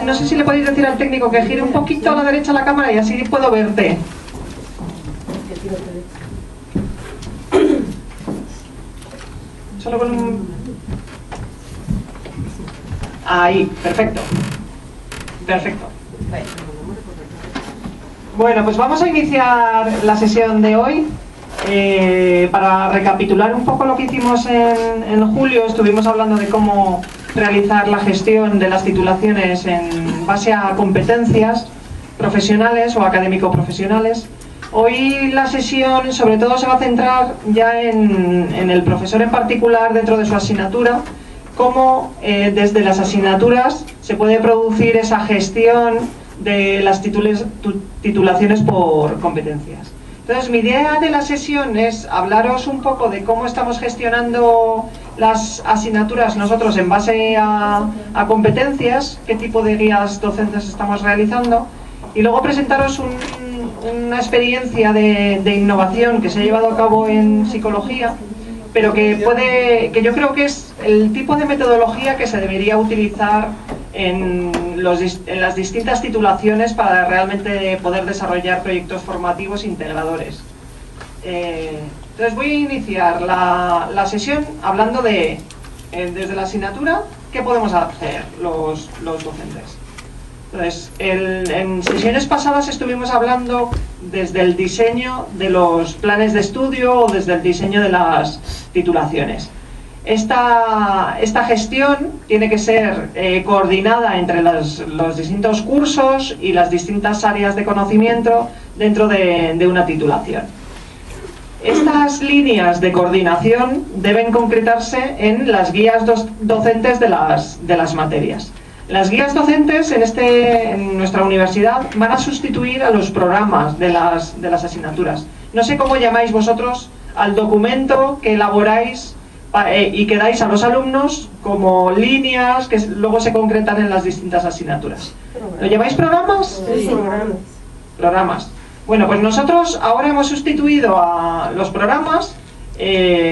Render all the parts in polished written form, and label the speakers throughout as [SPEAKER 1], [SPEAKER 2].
[SPEAKER 1] no sé si le podéis decir al técnico que gire un poquito a la derecha la cámara y así puedo verte. Solo con un... Ahí, perfecto. Perfecto. Bueno, pues vamos a iniciar la sesión de hoy. Para recapitular un poco lo que hicimos en julio, estuvimos hablando de cómo realizar la gestión de las titulaciones en base a competencias profesionales o académico-profesionales. Hoy la sesión sobre todo se va a centrar ya en el profesor en particular dentro de su asignatura, cómo desde las asignaturas se puede producir esa gestión de las titulaciones por competencias. Entonces, mi idea de la sesión es hablaros un poco de cómo estamos gestionando las asignaturas nosotros en base a competencias, qué tipo de guías docentes estamos realizando, y luego presentaros una experiencia de innovación que se ha llevado a cabo en psicología, pero que yo creo que es el tipo de metodología que se debería utilizar en las distintas titulaciones para realmente poder desarrollar proyectos formativos integradores. Entonces voy a iniciar la sesión hablando de, desde la asignatura, qué podemos hacer los docentes. Entonces, en sesiones pasadas estuvimos hablando desde el diseño de los planes de estudio o desde el diseño de las titulaciones. Esta gestión tiene que ser coordinada entre los distintos cursos y las distintas áreas de conocimiento dentro de una titulación. Estas líneas de coordinación deben concretarse en las guías docentes de las materias. Las guías docentes en nuestra universidad van a sustituir a los programas de las asignaturas. No sé cómo llamáis vosotros al documento que elaboráis y que dais a los alumnos como líneas que luego se concretan en las distintas asignaturas. ¿Lo llamáis programas?
[SPEAKER 2] Sí, programas.
[SPEAKER 1] Programas. Bueno, pues nosotros ahora hemos sustituido a los programas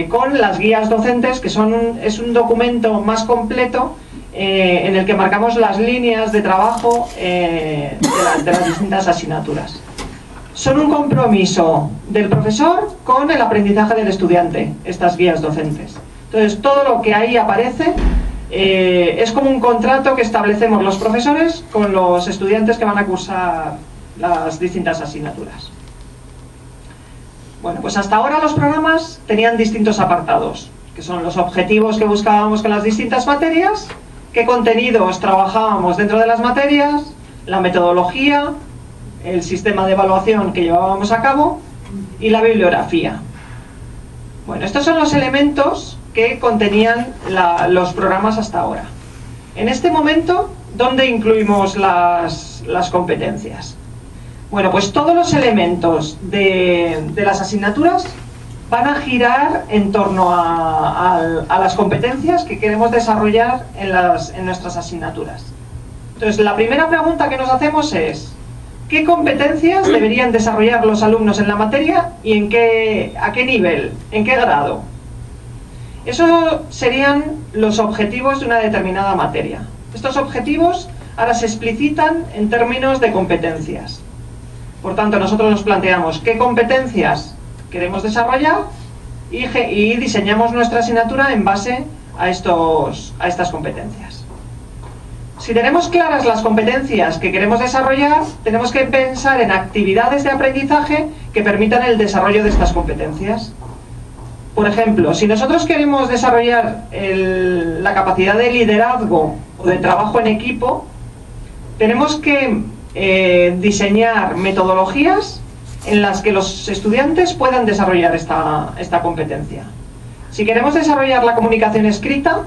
[SPEAKER 1] con las guías docentes, que es un documento más completo en el que marcamos las líneas de trabajo de las distintas asignaturas. Son un compromiso del profesor con el aprendizaje del estudiante, estas guías docentes. Entonces, todo lo que ahí aparece es como un contrato que establecemos los profesores con los estudiantes que van a cursar las distintas asignaturas. Bueno, pues hasta ahora los programas tenían distintos apartados, que son los objetivos que buscábamos con las distintas materias, qué contenidos trabajábamos dentro de las materias, la metodología, el sistema de evaluación que llevábamos a cabo y la bibliografía. Bueno, estos son los elementos que contenían los programas hasta ahora. En este momento, ¿dónde incluimos las competencias? Bueno, pues todos los elementos de las asignaturas van a girar en torno a las competencias que queremos desarrollar en nuestras asignaturas. Entonces, la primera pregunta que nos hacemos es: ¿qué competencias deberían desarrollar los alumnos en la materia y a qué nivel, en qué grado? Eso serían los objetivos de una determinada materia. Estos objetivos ahora se explicitan en términos de competencias. Por tanto, nosotros nos planteamos qué competencias queremos desarrollar y diseñamos nuestra asignatura en base a estas competencias. Si tenemos claras las competencias que queremos desarrollar, tenemos que pensar en actividades de aprendizaje que permitan el desarrollo de estas competencias. Por ejemplo, si nosotros queremos desarrollar la capacidad de liderazgo o de trabajo en equipo, tenemos que diseñar metodologías en las que los estudiantes puedan desarrollar esta competencia. Si queremos desarrollar la comunicación escrita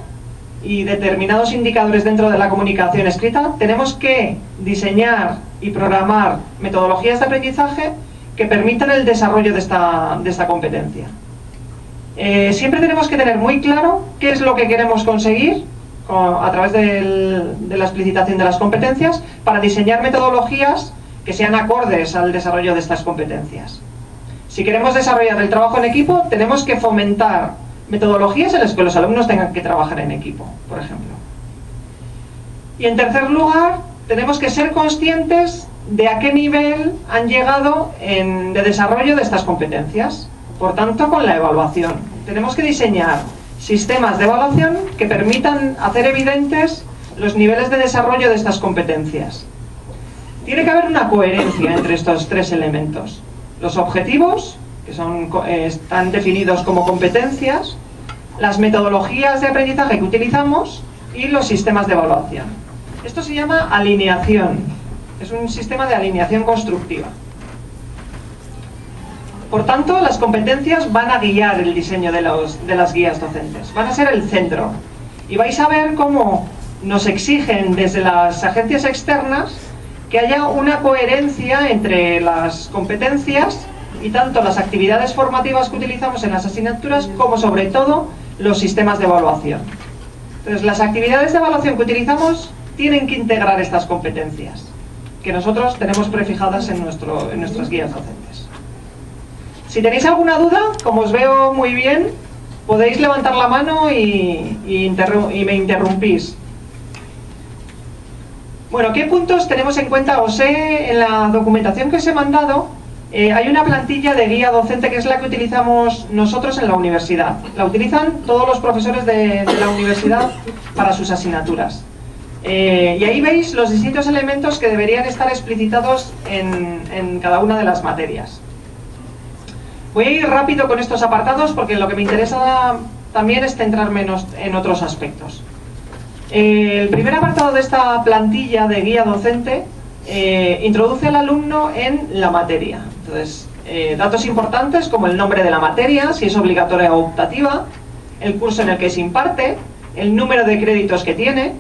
[SPEAKER 1] y determinados indicadores dentro de la comunicación escrita, tenemos que diseñar y programar metodologías de aprendizaje que permitan el desarrollo de esta competencia. Siempre tenemos que tener muy claro qué es lo que queremos conseguir a través de la explicitación de las competencias para diseñar metodologías que sean acordes al desarrollo de estas competencias. Si queremos desarrollar el trabajo en equipo, tenemos que fomentar metodologías en las que los alumnos tengan que trabajar en equipo, por ejemplo. Y en tercer lugar, tenemos que ser conscientes de a qué nivel han llegado de desarrollo de estas competencias. Por tanto, con la evaluación. Tenemos que diseñar sistemas de evaluación que permitan hacer evidentes los niveles de desarrollo de estas competencias. Tiene que haber una coherencia entre estos tres elementos. Los objetivos, que están definidos como competencias, las metodologías de aprendizaje que utilizamos y los sistemas de evaluación. Esto se llama alineación. Es un sistema de alineación constructiva. Por tanto, las competencias van a guiar el diseño de las guías docentes. Van a ser el centro. Y vais a ver cómo nos exigen desde las agencias externas que haya una coherencia entre las competencias y tanto las actividades formativas que utilizamos en las asignaturas como sobre todo los sistemas de evaluación. Entonces, las actividades de evaluación que utilizamos tienen que integrar estas competencias que nosotros tenemos prefijadas en nuestras guías docentes. Si tenéis alguna duda, como os veo muy bien, podéis levantar la mano y me interrumpís. Bueno, ¿qué puntos tenemos en cuenta? En la documentación que os he mandado, hay una plantilla de guía docente que es la que utilizamos nosotros en la universidad. La utilizan todos los profesores de la universidad para sus asignaturas. Y ahí veis los distintos elementos que deberían estar explicitados en cada una de las materias. Voy a ir rápido con estos apartados porque lo que me interesa también es centrarme en otros aspectos. El primer apartado de esta plantilla de guía docente introduce al alumno en la materia. Entonces, datos importantes como el nombre de la materia, si es obligatoria o optativa, el curso en el que se imparte, el número de créditos que tiene,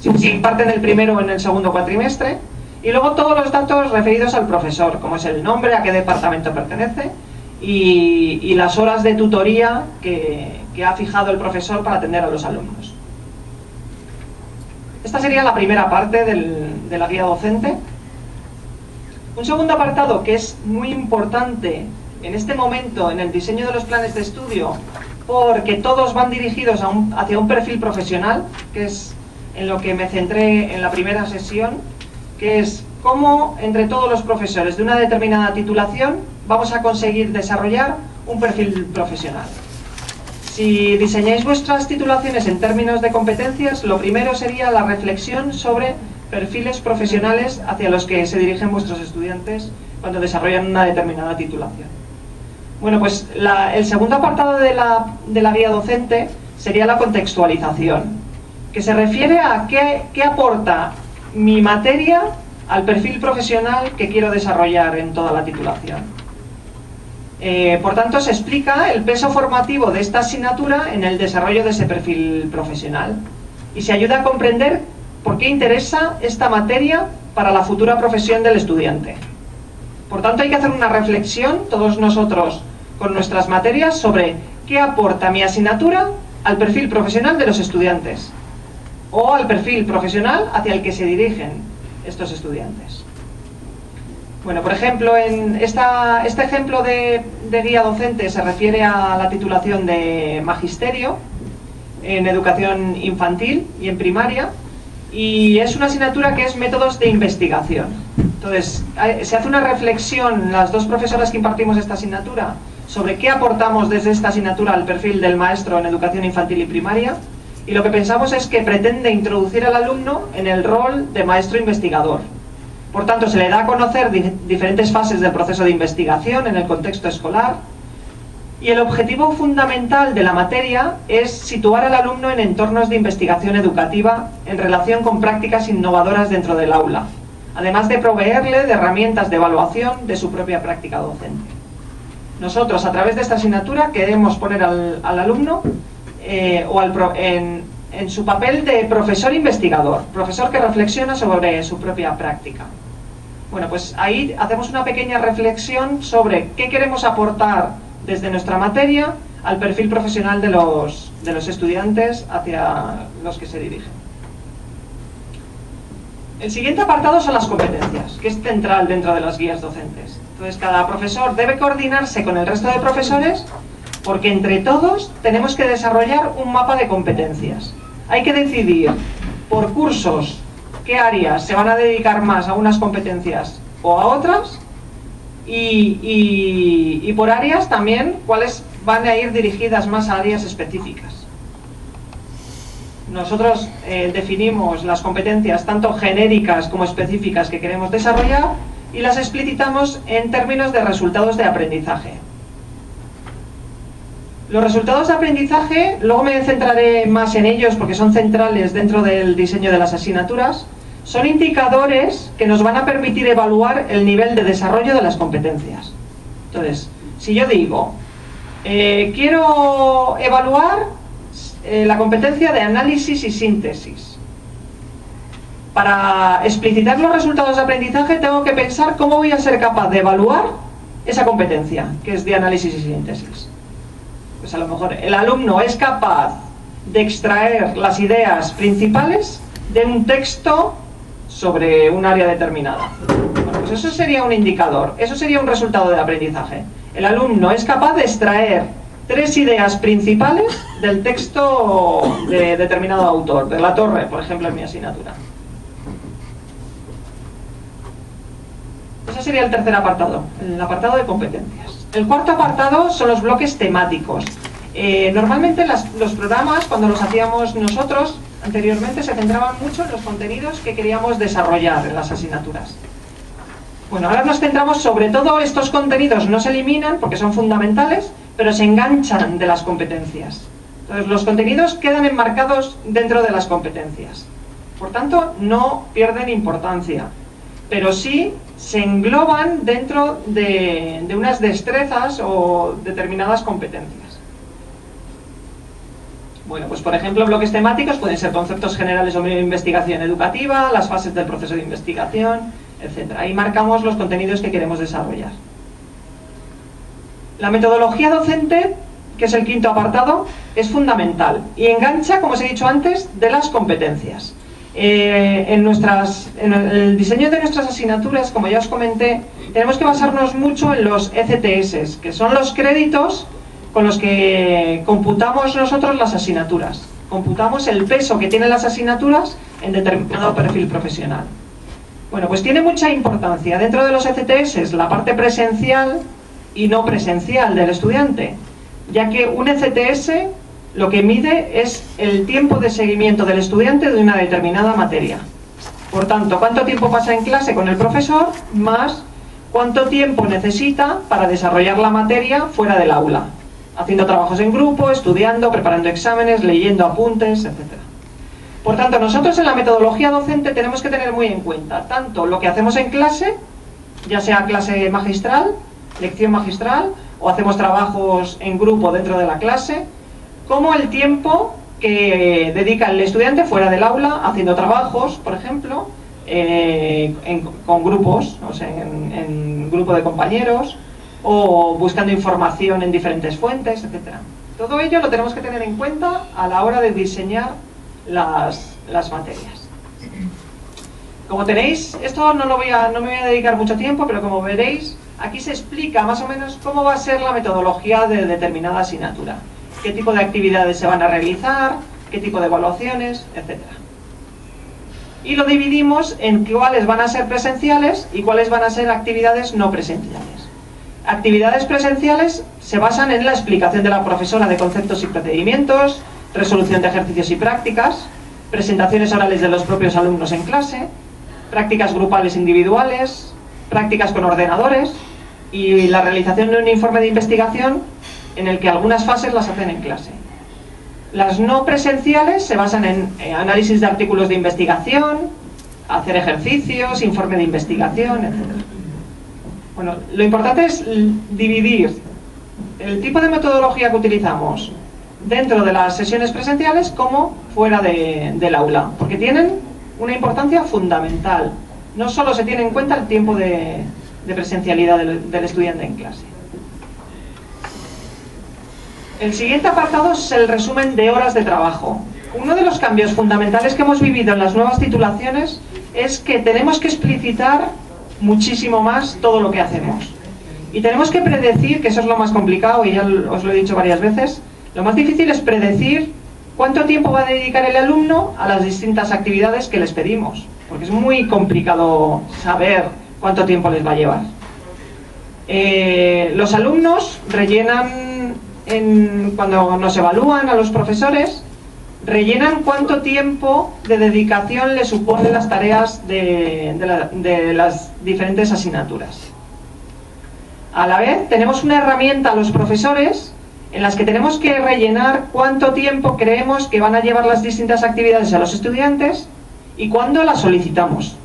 [SPEAKER 1] si se imparte en el primero o en el segundo cuatrimestre, y luego todos los datos referidos al profesor, como es el nombre, a qué departamento pertenece, y las horas de tutoría que ha fijado el profesor para atender a los alumnos. Esta sería la primera parte de la guía docente. Un segundo apartado que es muy importante en este momento en el diseño de los planes de estudio, porque todos van dirigidos hacia un perfil profesional, que es en lo que me centré en la primera sesión, que es cómo entre todos los profesores de una determinada titulación vamos a conseguir desarrollar un perfil profesional. Si diseñáis vuestras titulaciones en términos de competencias, lo primero sería la reflexión sobre perfiles profesionales hacia los que se dirigen vuestros estudiantes cuando desarrollan una determinada titulación. Bueno, pues el segundo apartado de la guía docente sería la contextualización, que se refiere a qué aporta mi materia al perfil profesional que quiero desarrollar en toda la titulación. Por tanto, se explica el peso formativo de esta asignatura en el desarrollo de ese perfil profesional y se ayuda a comprender por qué interesa esta materia para la futura profesión del estudiante. Por tanto, hay que hacer una reflexión, todos nosotros, con nuestras materias, sobre qué aporta mi asignatura al perfil profesional de los estudiantes o al perfil profesional hacia el que se dirigen estos estudiantes. Bueno, por ejemplo, este ejemplo de guía docente se refiere a la titulación de magisterio en educación infantil y en primaria, y es una asignatura que es métodos de investigación. Entonces, se hace una reflexión, las dos profesoras que impartimos esta asignatura, sobre qué aportamos desde esta asignatura al perfil del maestro en educación infantil y primaria, y lo que pensamos es que pretende introducir al alumno en el rol de maestro investigador. Por tanto, se le da a conocer diferentes fases del proceso de investigación en el contexto escolar, y el objetivo fundamental de la materia es situar al alumno en entornos de investigación educativa en relación con prácticas innovadoras dentro del aula, además de proveerle de herramientas de evaluación de su propia práctica docente. Nosotros, a través de esta asignatura, queremos poner al alumno en su papel de profesor investigador, profesor que reflexiona sobre su propia práctica. Bueno, pues ahí hacemos una pequeña reflexión sobre qué queremos aportar desde nuestra materia al perfil profesional de los estudiantes hacia los que se dirigen. El siguiente apartado son las competencias, que es central dentro de las guías docentes. Entonces, cada profesor debe coordinarse con el resto de profesores porque entre todos tenemos que desarrollar un mapa de competencias. Hay que decidir por cursos qué áreas se van a dedicar más a unas competencias o a otras, y por áreas también cuáles van a ir dirigidas más a áreas específicas. Nosotros definimos las competencias tanto genéricas como específicas que queremos desarrollar y las explicitamos en términos de resultados de aprendizaje. Los resultados de aprendizaje, luego me centraré más en ellos porque son centrales dentro del diseño de las asignaturas, son indicadores que nos van a permitir evaluar el nivel de desarrollo de las competencias. Entonces, si yo digo, quiero evaluar la competencia de análisis y síntesis. Para explicitar los resultados de aprendizaje tengo que pensar cómo voy a ser capaz de evaluar esa competencia, que es de análisis y síntesis. Pues a lo mejor el alumno es capaz de extraer las ideas principales de un texto sobre un área determinada. Bueno, pues eso sería un indicador, eso sería un resultado de aprendizaje. El alumno es capaz de extraer 3 ideas principales del texto de determinado autor, de La Torre, por ejemplo, en mi asignatura. Ese sería el tercer apartado, el apartado de competencias. El cuarto apartado son los bloques temáticos. Normalmente los programas, cuando los hacíamos nosotros, anteriormente se centraban mucho en los contenidos que queríamos desarrollar en las asignaturas. Bueno, ahora nos centramos sobre todo estos contenidos, no se eliminan porque son fundamentales, pero se enganchan de las competencias. Entonces, los contenidos quedan enmarcados dentro de las competencias. Por tanto, no pierden importancia, pero sí se engloban dentro de unas destrezas o determinadas competencias. Bueno, pues por ejemplo, bloques temáticos pueden ser conceptos generales sobre investigación educativa, las fases del proceso de investigación, etc. Ahí marcamos los contenidos que queremos desarrollar. La metodología docente, que es el quinto apartado, es fundamental y engancha, como os he dicho antes, de las competencias. En el diseño de nuestras asignaturas, como ya os comenté, tenemos que basarnos mucho en los ECTS, que son los créditos con los que computamos nosotros las asignaturas. Computamos el peso que tienen las asignaturas en determinado perfil profesional. Bueno, pues tiene mucha importancia dentro de los ECTS la parte presencial y no presencial del estudiante, ya que un ECTS lo que mide es el tiempo de seguimiento del estudiante de una determinada materia. Por tanto, cuánto tiempo pasa en clase con el profesor, más cuánto tiempo necesita para desarrollar la materia fuera del aula, haciendo trabajos en grupo, estudiando, preparando exámenes, leyendo apuntes, etc. Por tanto, nosotros en la metodología docente tenemos que tener muy en cuenta tanto lo que hacemos en clase, ya sea clase magistral, lección magistral, o hacemos trabajos en grupo dentro de la clase, como el tiempo que dedica el estudiante fuera del aula, haciendo trabajos, por ejemplo, con grupos, o sea, en grupo de compañeros, o buscando información en diferentes fuentes, etc. Todo ello lo tenemos que tener en cuenta a la hora de diseñar las materias. Como tenéis, esto no me voy a dedicar mucho tiempo, pero como veréis, aquí se explica más o menos cómo va a ser la metodología de determinada asignatura, qué tipo de actividades se van a realizar, qué tipo de evaluaciones, etc. Y lo dividimos en cuáles van a ser presenciales y cuáles van a ser actividades no presenciales. Actividades presenciales se basan en la explicación de la profesora de conceptos y procedimientos, resolución de ejercicios y prácticas, presentaciones orales de los propios alumnos en clase, prácticas grupales individuales, prácticas con ordenadores y la realización de un informe de investigación en el que algunas fases las hacen en clase. Las no presenciales se basan en análisis de artículos de investigación, hacer ejercicios, informe de investigación, etc. Bueno, lo importante es dividir el tipo de metodología que utilizamos dentro de las sesiones presenciales como fuera del aula, porque tienen una importancia fundamental. No solo se tiene en cuenta el tiempo de presencialidad del estudiante en clase. El siguiente apartado es el resumen de horas de trabajo. Uno de los cambios fundamentales que hemos vivido en las nuevas titulaciones es que tenemos que explicitar muchísimo más todo lo que hacemos. Y tenemos que predecir, que eso es lo más complicado, y ya os lo he dicho varias veces, lo más difícil es predecir cuánto tiempo va a dedicar el alumno a las distintas actividades que les pedimos. porque es muy complicado saber cuánto tiempo les va a llevar. Los alumnos rellenan, cuando nos evalúan a los profesores, rellenan cuánto tiempo de dedicación les suponen las tareas de las diferentes asignaturas. A la vez, tenemos una herramienta a los profesores en las que tenemos que rellenar cuánto tiempo creemos que van a llevar las distintas actividades a los estudiantes y cuándo las solicitamos.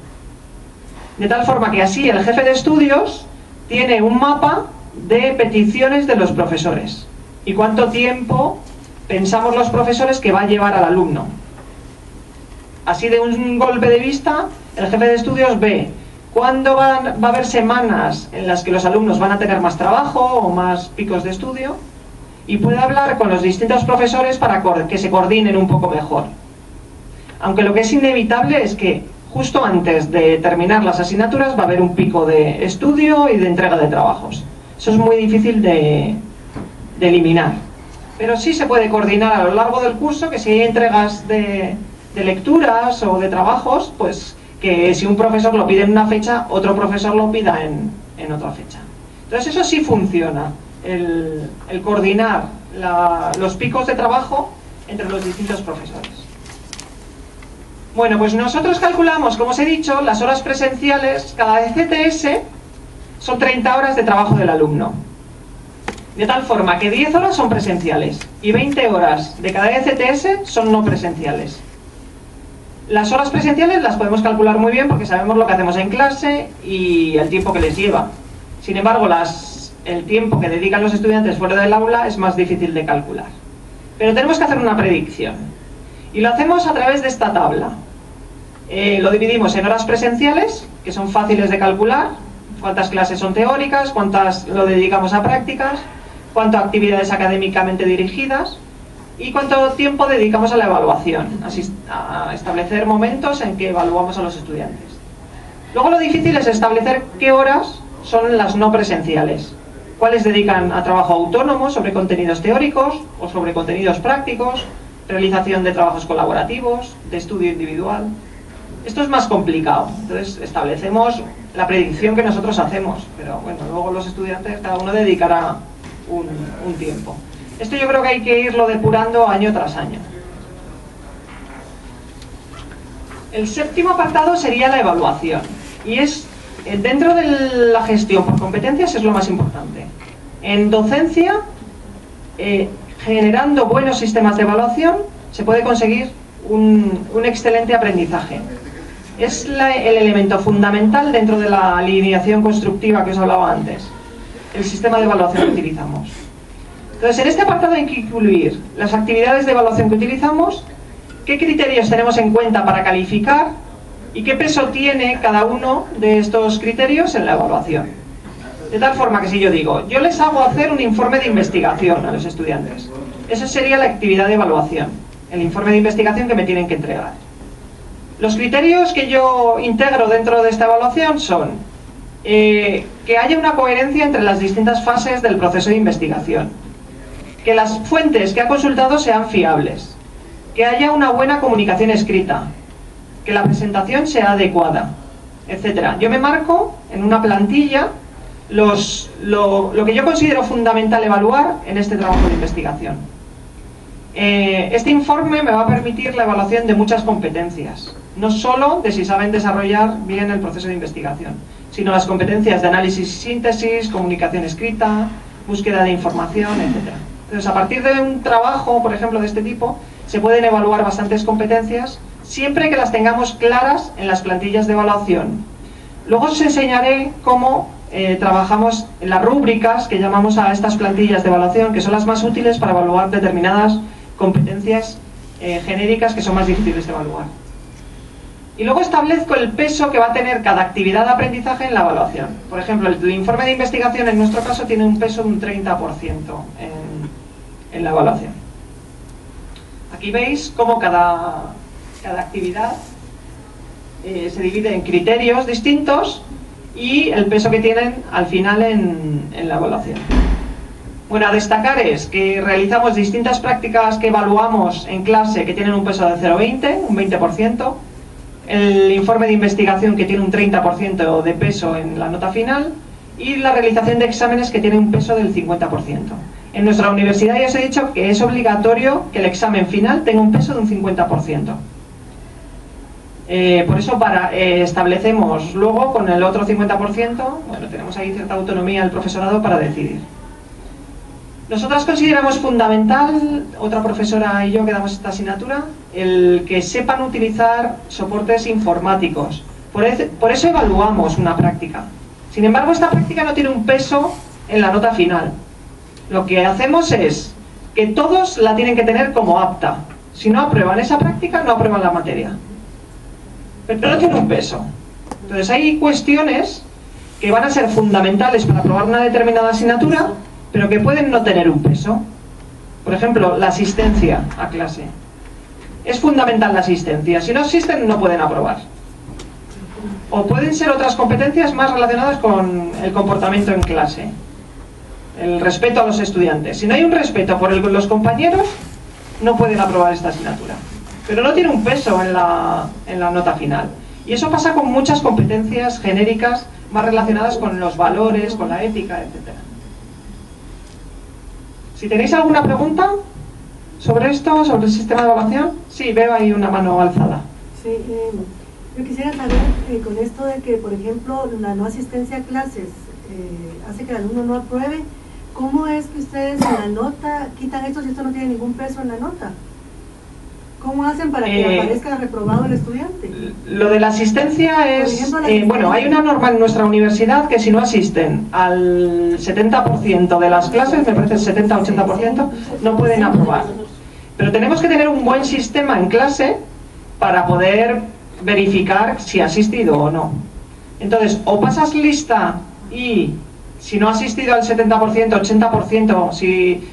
[SPEAKER 1] De tal forma que así el jefe de estudios tiene un mapa de peticiones de los profesores y cuánto tiempo pensamos los profesores que va a llevar al alumno. Así, de un golpe de vista, el jefe de estudios ve cuándo va a haber semanas en las que los alumnos van a tener más trabajo o más picos de estudio, y puede hablar con los distintos profesores para que se coordinen un poco mejor. Aunque lo que es inevitable es que justo antes de terminar las asignaturas va a haber un pico de estudio y de entrega de trabajos. Eso es muy difícil de eliminar. Pero sí se puede coordinar a lo largo del curso, que si hay entregas de lecturas o de trabajos, pues que si un profesor lo pide en una fecha, otro profesor lo pida en otra fecha. Entonces eso sí funciona, el coordinar los picos de trabajo entre los distintos profesores. Bueno, pues nosotros calculamos, como os he dicho, las horas presenciales. Cada ECTS son 30 horas de trabajo del alumno. De tal forma que 10 horas son presenciales y 20 horas de cada ECTS son no presenciales. Las horas presenciales las podemos calcular muy bien porque sabemos lo que hacemos en clase y el tiempo que les lleva. Sin embargo, el tiempo que dedican los estudiantes fuera del aula es más difícil de calcular. Pero tenemos que hacer una predicción. Y lo hacemos a través de esta tabla. Lo dividimos en horas presenciales, que son fáciles de calcular, cuántas clases son teóricas, cuántas lo dedicamos a prácticas, cuántas actividades académicamente dirigidas y cuánto tiempo dedicamos a la evaluación, así a establecer momentos en que evaluamos a los estudiantes. Luego lo difícil es establecer qué horas son las no presenciales, cuáles dedican a trabajo autónomo sobre contenidos teóricos o sobre contenidos prácticos, realización de trabajos colaborativos, de estudio individual. Esto es más complicado, entonces establecemos la predicción que nosotros hacemos, pero bueno, luego los estudiantes, cada uno dedicará un tiempo. Esto yo creo que hay que irlo depurando año tras año. El séptimo apartado sería la evaluación, y es, dentro de la gestión por competencias, es lo más importante. En docencia, generando buenos sistemas de evaluación, se puede conseguir un excelente aprendizaje. Es el elemento fundamental dentro de la alineación constructiva que os hablaba antes, el sistema de evaluación que utilizamos. Entonces, en este apartado hay que incluir las actividades de evaluación que utilizamos, qué criterios tenemos en cuenta para calificar y qué peso tiene cada uno de estos criterios en la evaluación. De tal forma que si yo digo, yo les hago hacer un informe de investigación a los estudiantes, esa sería la actividad de evaluación, el informe de investigación que me tienen que entregar. Los criterios que yo integro dentro de esta evaluación son que haya una coherencia entre las distintas fases del proceso de investigación, que las fuentes que ha consultado sean fiables, que haya una buena comunicación escrita, que la presentación sea adecuada, etc. Yo me marco en una plantilla lo que yo considero fundamental evaluar en este trabajo de investigación. Este informe me va a permitir la evaluación de muchas competencias, no solo de si saben desarrollar bien el proceso de investigación, sino las competencias de análisis y síntesis, comunicación escrita, búsqueda de información, etc. Entonces, a partir de un trabajo, por ejemplo, de este tipo, se pueden evaluar bastantes competencias, siempre que las tengamos claras en las plantillas de evaluación. Luego os enseñaré cómo trabajamos en las rúbricas que llamamos a estas plantillas de evaluación, que son las más útiles para evaluar determinadas competencias genéricas que son más difíciles de evaluar. Y luego establezco el peso que va a tener cada actividad de aprendizaje en la evaluación. Por ejemplo, el informe de investigación en nuestro caso tiene un peso de un 30% en la evaluación. Aquí veis cómo cada actividad se divide en criterios distintos y el peso que tienen al final en la evaluación. Bueno, a destacar es que realizamos distintas prácticas que evaluamos en clase que tienen un peso de 0,20, un 20%. el informe de investigación, que tiene un 30% de peso en la nota final, y la realización de exámenes, que tiene un peso del 50%. En nuestra universidad ya os he dicho que es obligatorio que el examen final tenga un peso de un 50%. Por eso establecemos luego con el otro 50%, bueno, tenemos ahí cierta autonomía del profesorado para decidir. Nosotras consideramos fundamental, otra profesora y yo que damos esta asignatura, el que sepan utilizar soportes informáticos. Por eso evaluamos una práctica. Sin embargo, esta práctica no tiene un peso en la nota final. Lo que hacemos es que todos la tienen que tener como apta. Si no aprueban esa práctica, no aprueban la materia. Pero no tiene un peso. Entonces hay cuestiones que van a ser fundamentales para aprobar una determinada asignatura, pero que pueden no tener un peso. Por ejemplo, la asistencia a clase. Es fundamental la asistencia. Si no asisten, no pueden aprobar. O pueden ser otras competencias más relacionadas con el comportamiento en clase. El respeto a los estudiantes. Si no hay un respeto por los compañeros, no pueden aprobar esta asignatura. Pero no tiene un peso en la nota final. Y eso pasa con muchas competencias genéricas más relacionadas con los valores, con la ética, etc. Si tenéis alguna pregunta sobre esto, sobre el sistema de evaluación, sí, veo ahí una mano alzada.
[SPEAKER 2] Sí, yo quisiera saber, con esto de que, por ejemplo, la no asistencia a clases hace que el alumno no apruebe, ¿cómo es que ustedes en la nota quitan esto si esto no tiene ningún peso en la nota? ¿Cómo hacen para que aparezca reprobado el estudiante?
[SPEAKER 1] Lo de la asistencia es... bueno, hay una norma en nuestra universidad que si no asisten al 70% de las clases, me parece el 70-80%, no pueden aprobar. Pero tenemos que tener un buen sistema en clase para poder verificar si ha asistido o no. Entonces, o pasas lista y si no ha asistido al 70%, 80%,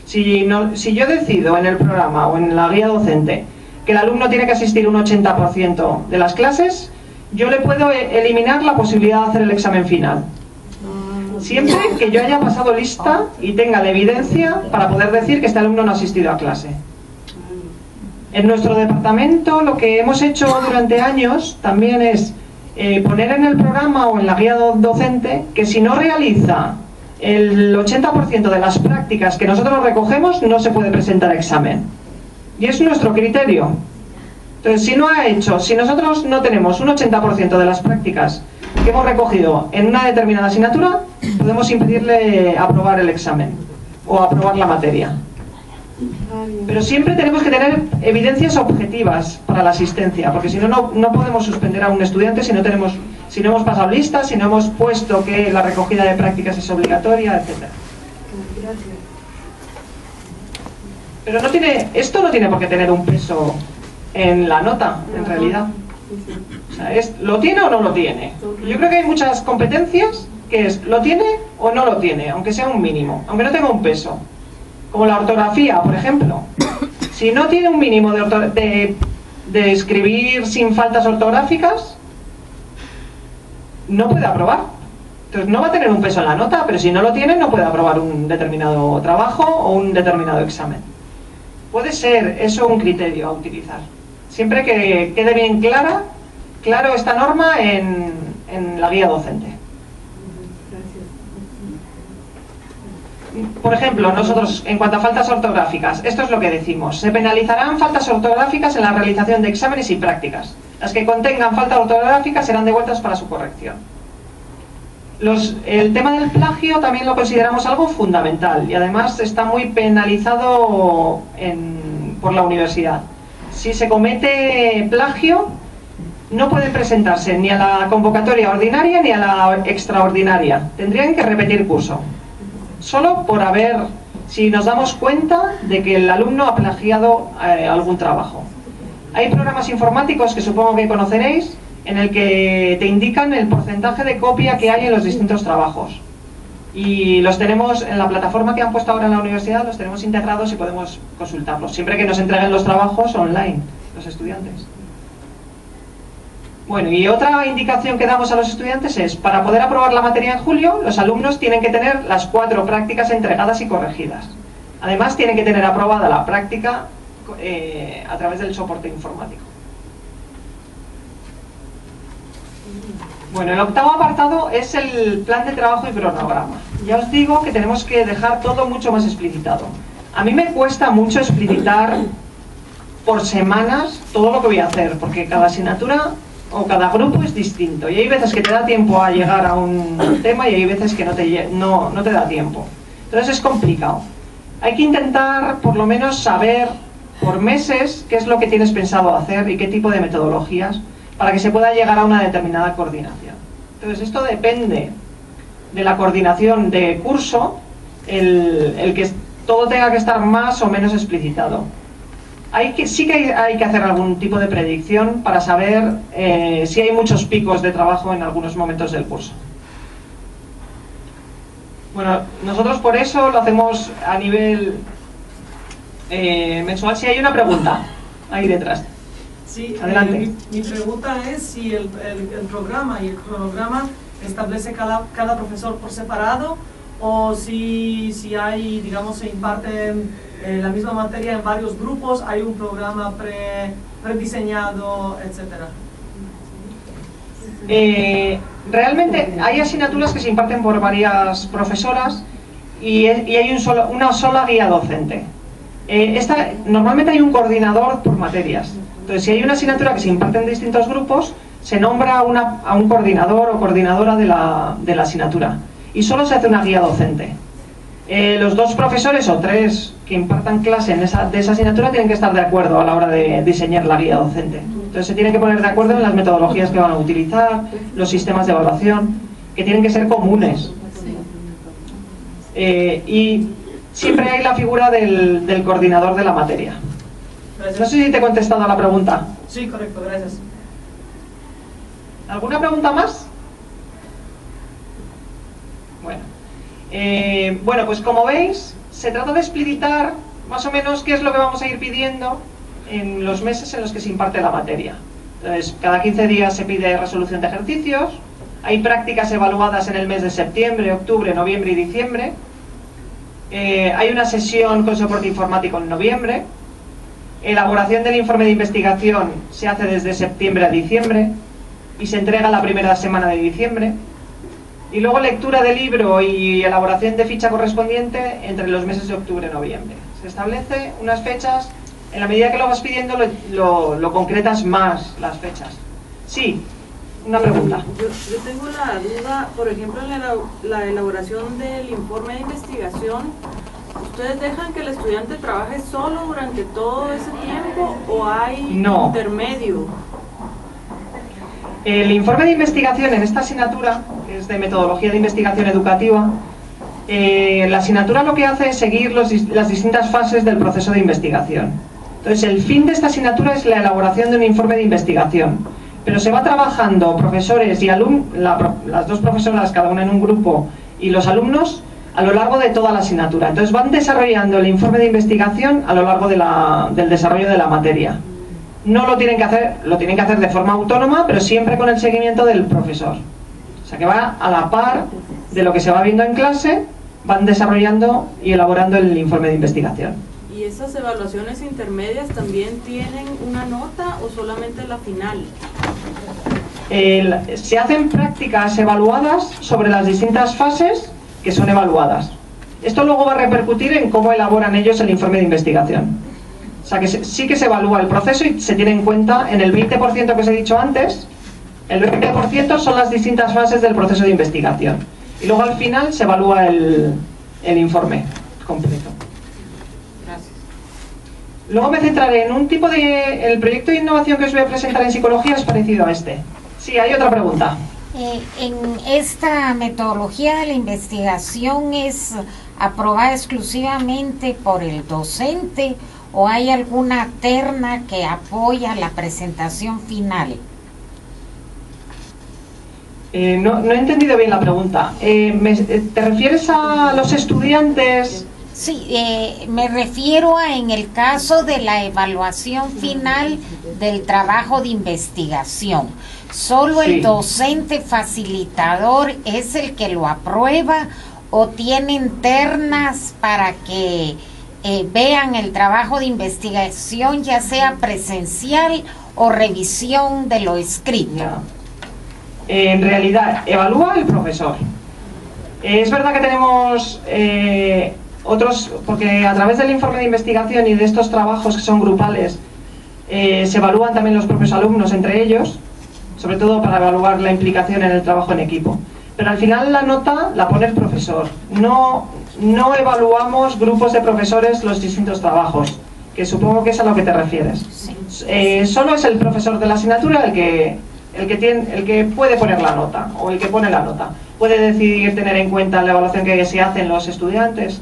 [SPEAKER 1] si yo decido en el programa o en la guía docente que el alumno tiene que asistir un 80% de las clases, yo le puedo eliminar la posibilidad de hacer el examen final. Siempre que yo haya pasado lista y tenga la evidencia para poder decir que este alumno no ha asistido a clase. En nuestro departamento lo que hemos hecho durante años también es poner en el programa o en la guía docente que si no realiza el 80% de las prácticas que nosotros recogemos, no se puede presentar examen. Y es nuestro criterio. Entonces, si nosotros no tenemos un 80% de las prácticas que hemos recogido en una determinada asignatura, podemos impedirle aprobar el examen o aprobar la materia. Pero siempre tenemos que tener evidencias objetivas para la asistencia, porque si no, no podemos suspender a un estudiante si no hemos pasado listas, si no hemos puesto que la recogida de prácticas es obligatoria, etc. Pero esto no tiene por qué tener un peso en la nota, en realidad. O sea, ¿lo tiene o no lo tiene? Yo creo que hay muchas competencias que es ¿lo tiene o no lo tiene? Aunque sea un mínimo, aunque no tenga un peso. Como la ortografía, por ejemplo. Si no tiene un mínimo de escribir sin faltas ortográficas, no puede aprobar. Entonces no va a tener un peso en la nota, pero si no lo tiene, no puede aprobar un determinado trabajo o un determinado examen. Puede ser eso un criterio a utilizar. Siempre que quede bien claro esta norma en la guía docente. Por ejemplo, nosotros, en cuanto a faltas ortográficas, esto es lo que decimos. Se penalizarán faltas ortográficas en la realización de exámenes y prácticas. Las que contengan faltas ortográficas serán devueltas para su corrección. El tema del plagio también lo consideramos algo fundamental y además está muy penalizado por la universidad. Si se comete plagio, no pueden presentarse ni a la convocatoria ordinaria ni a la extraordinaria. Tendrían que repetir curso. Solo si nos damos cuenta de que el alumno ha plagiado algún trabajo. Hay programas informáticos que supongo que conoceréis, en el que te indican el porcentaje de copia que hay en los distintos trabajos. Y los tenemos en la plataforma que han puesto ahora en la universidad, los tenemos integrados y podemos consultarlos, siempre que nos entreguen los trabajos online, los estudiantes. Bueno, y otra indicación que damos a los estudiantes es, para poder aprobar la materia en julio, los alumnos tienen que tener las 4 prácticas entregadas y corregidas. Además, tienen que tener aprobada la práctica a través del soporte informático. Bueno, el octavo apartado es el plan de trabajo y cronograma. Ya os digo que tenemos que dejar todo mucho más explicitado. A mí me cuesta mucho explicitar por semanas todo lo que voy a hacer, porque cada asignatura o cada grupo es distinto. Y hay veces que te da tiempo a llegar a un tema y hay veces que no te da tiempo. Entonces es complicado. Hay que intentar por lo menos saber por meses qué es lo que tienes pensado hacer y qué tipo de metodologías para que se pueda llegar a una determinada coordinación. Entonces esto depende de la coordinación de curso, el que todo tenga que estar más o menos explicitado. Sí que hay que hacer algún tipo de predicción para saber si hay muchos picos de trabajo en algunos momentos del curso. Bueno, nosotros por eso lo hacemos a nivel mensual. Si hay una pregunta ahí detrás.
[SPEAKER 3] Sí,
[SPEAKER 1] adelante.
[SPEAKER 3] Mi pregunta es si el programa y el cronograma establece cada profesor por separado o si hay, digamos, se imparte la misma materia en varios grupos, hay un programa prediseñado, etcétera.
[SPEAKER 1] Realmente hay asignaturas que se imparten por varias profesoras y hay una sola guía docente. Normalmente hay un coordinador por materias. Entonces, si hay una asignatura que se imparte en distintos grupos, se nombra a un coordinador o coordinadora de la asignatura y solo se hace una guía docente. Los dos profesores o tres que impartan clase de esa asignatura tienen que estar de acuerdo a la hora de diseñar la guía docente. Entonces se tienen que poner de acuerdo en las metodologías que van a utilizar, los sistemas de evaluación, que tienen que ser comunes. Y siempre hay la figura del coordinador de la materia.
[SPEAKER 3] Gracias.
[SPEAKER 1] No sé si te he contestado a la pregunta.
[SPEAKER 3] Sí, correcto, gracias.
[SPEAKER 1] ¿Alguna pregunta más? Bueno, pues como veis, se trata de explicitar más o menos qué es lo que vamos a ir pidiendo en los meses en los que se imparte la materia. Entonces, cada 15 días se pide resolución de ejercicios, hay prácticas evaluadas en el mes de septiembre, octubre, noviembre y diciembre, hay una sesión con soporte informático en noviembre, elaboración del informe de investigación se hace desde septiembre a diciembre y se entrega la primera semana de diciembre. Y luego lectura de libro y elaboración de ficha correspondiente entre los meses de octubre y noviembre. Se establece unas fechas, en la medida que lo vas pidiendo lo concretas más las fechas. Sí, una pregunta.
[SPEAKER 4] Yo tengo la duda, por ejemplo, en la elaboración del informe de investigación, ¿ustedes dejan que el estudiante trabaje solo durante todo ese tiempo o hay intermedio?
[SPEAKER 1] El informe de investigación en esta asignatura, que es de metodología de investigación educativa, la asignatura lo que hace es seguir las distintas fases del proceso de investigación. Entonces, el fin de esta asignatura es la elaboración de un informe de investigación, pero se va trabajando profesores y las dos profesoras, cada una en un grupo, y los alumnos a lo largo de toda la asignatura. Entonces van desarrollando el informe de investigación a lo largo del desarrollo de la materia. No lo tienen que hacer de forma autónoma, pero siempre con el seguimiento del profesor. O sea que va a la par de lo que se va viendo en clase, van desarrollando y elaborando el informe de investigación.
[SPEAKER 4] ¿Y esas evaluaciones intermedias también tienen una nota o solamente la final?
[SPEAKER 1] Se hacen prácticas evaluadas sobre las distintas fases que son evaluadas. Esto luego va a repercutir en cómo elaboran ellos el informe de investigación. O sea que sí que se evalúa el proceso y se tiene en cuenta en el 20% que os he dicho antes, el 20% son las distintas fases del proceso de investigación. Y luego al final se evalúa el informe completo.
[SPEAKER 4] Gracias.
[SPEAKER 1] Luego me centraré en un tipo el proyecto de innovación que os voy a presentar en psicología es parecido a este. Sí, hay otra pregunta.
[SPEAKER 5] En esta metodología de la investigación ¿es aprobada exclusivamente por el docente o hay alguna terna que apoya la presentación final?
[SPEAKER 1] No he entendido bien la pregunta. ¿Te refieres a los estudiantes?
[SPEAKER 5] Sí, me refiero a en el caso de la evaluación final del trabajo de investigación. ¿Solo el docente facilitador es el que lo aprueba o tienen ternas para que vean el trabajo de investigación, ya sea presencial o revisión de lo escrito?
[SPEAKER 1] en realidad evalúa el profesor. Es verdad que tenemos otros, porque a través del informe de investigación y de estos trabajos que son grupales, se evalúan también los propios alumnos entre ellos, sobre todo para evaluar la implicación en el trabajo en equipo. Pero al final la nota la pone el profesor. No evaluamos grupos de profesores los distintos trabajos, que supongo que es a lo que te refieres. Solo es el profesor de la asignatura el que puede poner la nota, o el que pone la nota. Puede decidir tener en cuenta la evaluación que se hace en los estudiantes.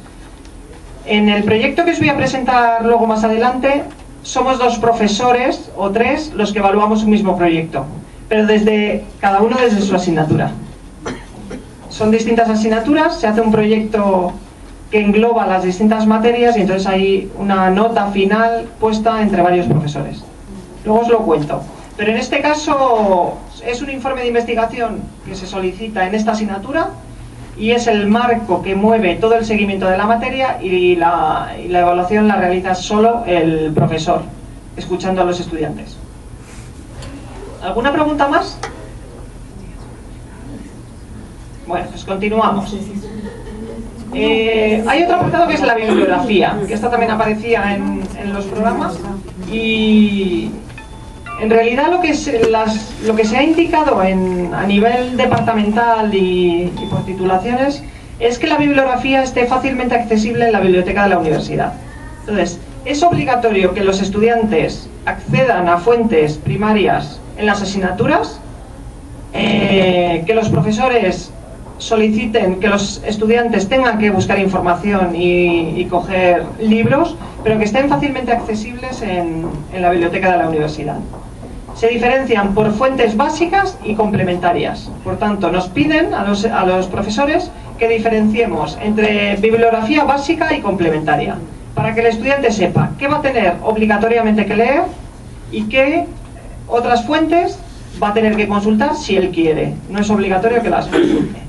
[SPEAKER 1] En el proyecto que os voy a presentar luego más adelante, somos 2 profesores o 3 los que evaluamos un mismo proyecto, pero cada uno desde su asignatura. Son distintas asignaturas, se hace un proyecto que engloba las distintas materias y entonces hay una nota final puesta entre varios profesores. Luego os lo cuento. Pero en este caso es un informe de investigación que se solicita en esta asignatura y es el marco que mueve todo el seguimiento de la materia, y la evaluación la realiza solo el profesor, escuchando a los estudiantes. ¿Alguna pregunta más? Bueno, pues continuamos. Hay otro apartado que es la bibliografía, que esta también aparecía en los programas, y en realidad lo que se ha indicado a nivel departamental y por titulaciones es que la bibliografía esté fácilmente accesible en la biblioteca de la universidad. Entonces, es obligatorio que los estudiantes accedan a fuentes primarias en las asignaturas, que los profesores soliciten que los estudiantes tengan que buscar información y coger libros, pero que estén fácilmente accesibles en la biblioteca de la universidad. Se diferencian por fuentes básicas y complementarias. Por tanto, nos piden a los profesores que diferenciemos entre bibliografía básica y complementaria, para que el estudiante sepa qué va a tener obligatoriamente que leer y qué otras fuentes va a tener que consultar si él quiere. No es obligatorio que las consulte.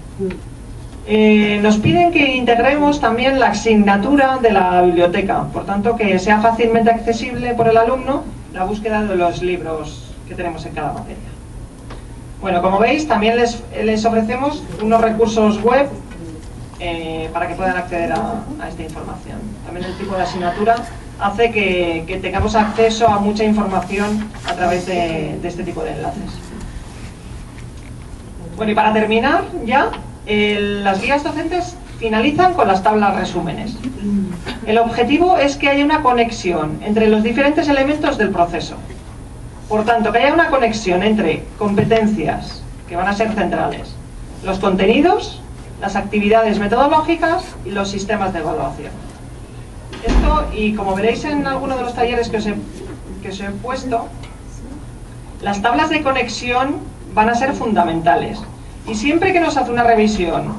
[SPEAKER 1] Nos piden que integremos también la asignatura de la biblioteca, por tanto que sea fácilmente accesible por el alumno la búsqueda de los libros que tenemos en cada materia. Bueno, como veis, también les ofrecemos unos recursos web para que puedan acceder a esta información. También el tipo de asignatura hace que tengamos acceso a mucha información a través de este tipo de enlaces. Bueno, y para terminar ya, las guías docentes finalizan con las tablas resúmenes. El objetivo es que haya una conexión entre los diferentes elementos del proceso. Por tanto, que haya una conexión entre competencias, que van a ser centrales, los contenidos, las actividades metodológicas y los sistemas de evaluación. Esto, y como veréis en alguno de los talleres que os he puesto, las tablas de conexión van a ser fundamentales. Y siempre que nos hace una revisión,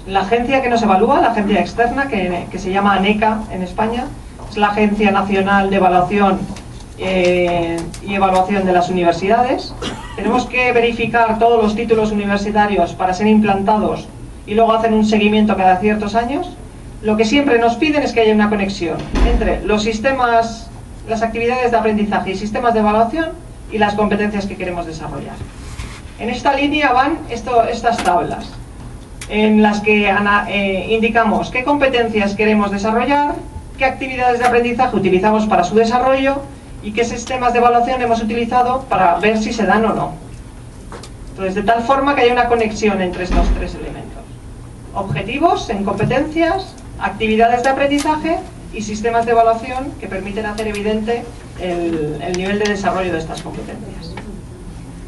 [SPEAKER 1] la agencia que nos evalúa, la agencia externa, que se llama ANECA en España, es la Agencia Nacional de Evaluación y Evaluación de las Universidades, tenemos que verificar todos los títulos universitarios para ser implantados y luego hacen un seguimiento cada ciertos años. Lo que siempre nos piden es que haya una conexión entre los sistemas, las actividades de aprendizaje y sistemas de evaluación y las competencias que queremos desarrollar. En esta línea van estas tablas, en las que indicamos qué competencias queremos desarrollar, qué actividades de aprendizaje utilizamos para su desarrollo y qué sistemas de evaluación hemos utilizado para ver si se dan o no. Entonces, de tal forma que haya una conexión entre estos 3 elementos. Objetivos en competencias, actividades de aprendizaje y sistemas de evaluación que permiten hacer evidente el nivel de desarrollo de estas competencias.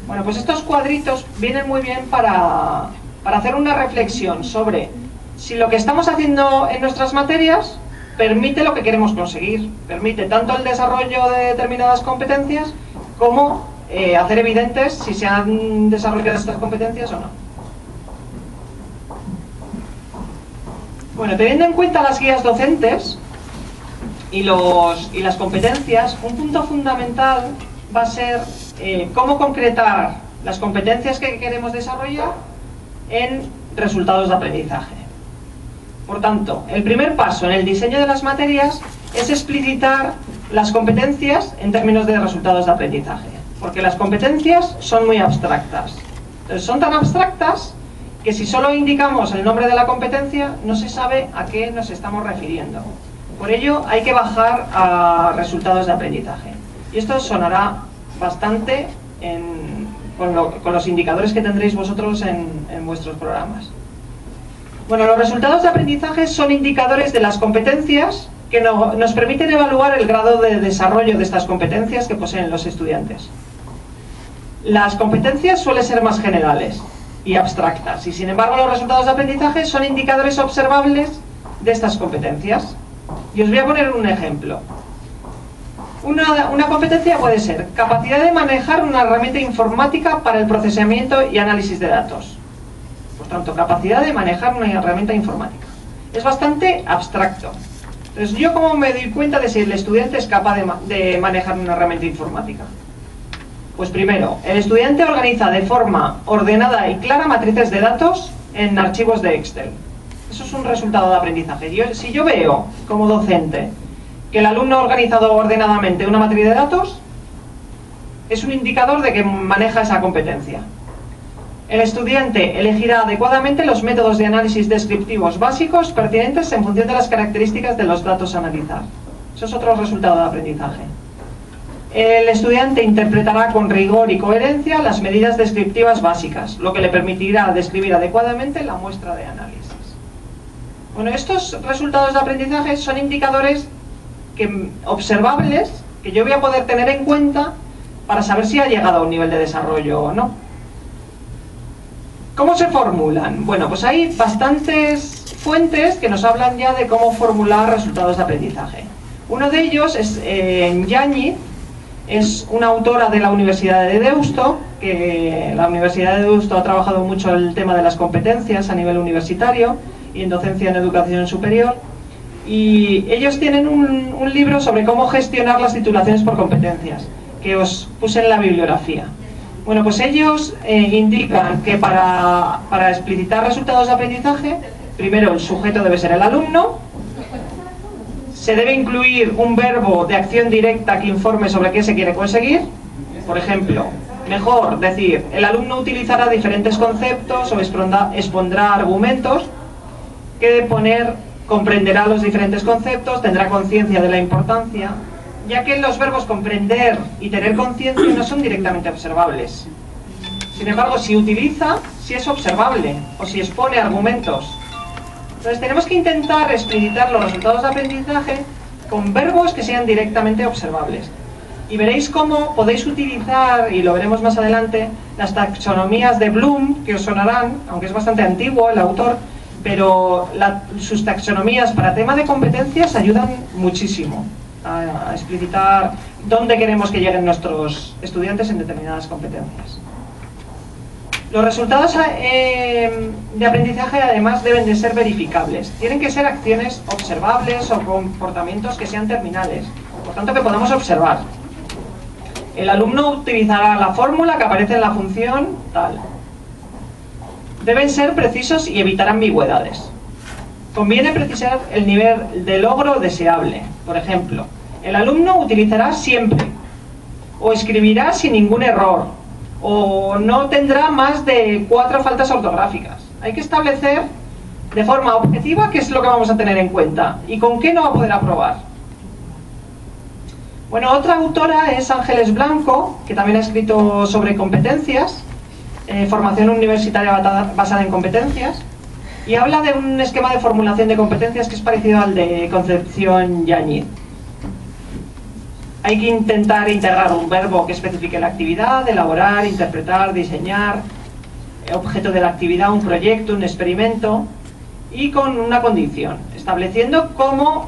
[SPEAKER 1] Bueno, pues estos cuadritos vienen muy bien para hacer una reflexión sobre si lo que estamos haciendo en nuestras materias permite lo que queremos conseguir, permite tanto el desarrollo de determinadas competencias como hacer evidentes si se han desarrollado estas competencias o no. Bueno, teniendo en cuenta las guías docentes y las competencias, un punto fundamental va a ser cómo concretar las competencias que queremos desarrollar en resultados de aprendizaje. Por tanto, el primer paso en el diseño de las materias es explicitar las competencias en términos de resultados de aprendizaje, porque las competencias son muy abstractas. Entonces, son tan abstractas que si solo indicamos el nombre de la competencia, no se sabe a qué nos estamos refiriendo. Por ello, hay que bajar a resultados de aprendizaje. Y esto sonará bastante con los indicadores que tendréis vosotros en vuestros programas. Bueno, los resultados de aprendizaje son indicadores de las competencias que nos permiten evaluar el grado de desarrollo de estas competencias que poseen los estudiantes. Las competencias suelen ser más generales y abstractas, y sin embargo los resultados de aprendizaje son indicadores observables de estas competencias. Y os voy a poner un ejemplo. Una competencia puede ser capacidad de manejar una herramienta informática para el procesamiento y análisis de datos. Por tanto, capacidad de manejar una herramienta informática. Es bastante abstracto. Entonces, ¿yo cómo me doy cuenta de si el estudiante es capaz de manejar una herramienta informática? Pues primero, el estudiante organiza de forma ordenada y clara matrices de datos en archivos de Excel. Eso es un resultado de aprendizaje. Si yo veo, como docente, que el alumno ha organizado ordenadamente una matriz de datos, es un indicador de que maneja esa competencia. El estudiante elegirá adecuadamente los métodos de análisis descriptivos básicos pertinentes en función de las características de los datos a analizar. Eso es otro resultado de aprendizaje. El estudiante interpretará con rigor y coherencia las medidas descriptivas básicas, lo que le permitirá describir adecuadamente la muestra de análisis. Bueno, estos resultados de aprendizaje son indicadores observables que yo voy a poder tener en cuenta para saber si ha llegado a un nivel de desarrollo o no. ¿Cómo se formulan? Bueno, pues hay bastantes fuentes que nos hablan ya de cómo formular resultados de aprendizaje. Uno de ellos es Yáñez, es una autora de la Universidad de Deusto, que la Universidad de Deusto ha trabajado mucho el tema de las competencias a nivel universitario y en docencia en educación superior, y ellos tienen un libro sobre cómo gestionar las titulaciones por competencias, que os puse en la bibliografía. Bueno, pues ellos indican que para explicitar resultados de aprendizaje, primero el sujeto debe ser el alumno, se debe incluir un verbo de acción directa que informe sobre qué se quiere conseguir. Por ejemplo, mejor decir, el alumno utilizará diferentes conceptos o expondrá argumentos, que poner comprenderá los diferentes conceptos, tendrá conciencia de la importancia, ya que los verbos comprender y tener conciencia no son directamente observables. Sin embargo, si utiliza, sí es observable, o si expone argumentos. Entonces tenemos que intentar explicitar los resultados de aprendizaje con verbos que sean directamente observables. Y veréis cómo podéis utilizar, y lo veremos más adelante, las taxonomías de Bloom, que os sonarán, aunque es bastante antiguo el autor, pero sus taxonomías para tema de competencias ayudan muchísimo a explicitar dónde queremos que lleguen nuestros estudiantes en determinadas competencias. Los resultados de aprendizaje además deben de ser verificables. Tienen que ser acciones observables o comportamientos que sean terminales, por tanto que podamos observar. El alumno utilizará la fórmula que aparece en la función tal. Deben ser precisos y evitar ambigüedades. Conviene precisar el nivel de logro deseable. Por ejemplo, el alumno utilizará siempre, o escribirá sin ningún error, o no tendrá más de 4 faltas ortográficas. Hay que establecer de forma objetiva qué es lo que vamos a tener en cuenta y con qué no va a poder aprobar. Bueno, otra autora es Ángeles Blanco, que también ha escrito sobre competencias, formación universitaria basada en competencias, y habla de un esquema de formulación de competencias que es parecido al de Concepción Yáñez. Hay que intentar integrar un verbo que especifique la actividad, elaborar, interpretar, diseñar, objeto de la actividad, un proyecto, un experimento, y con una condición, estableciendo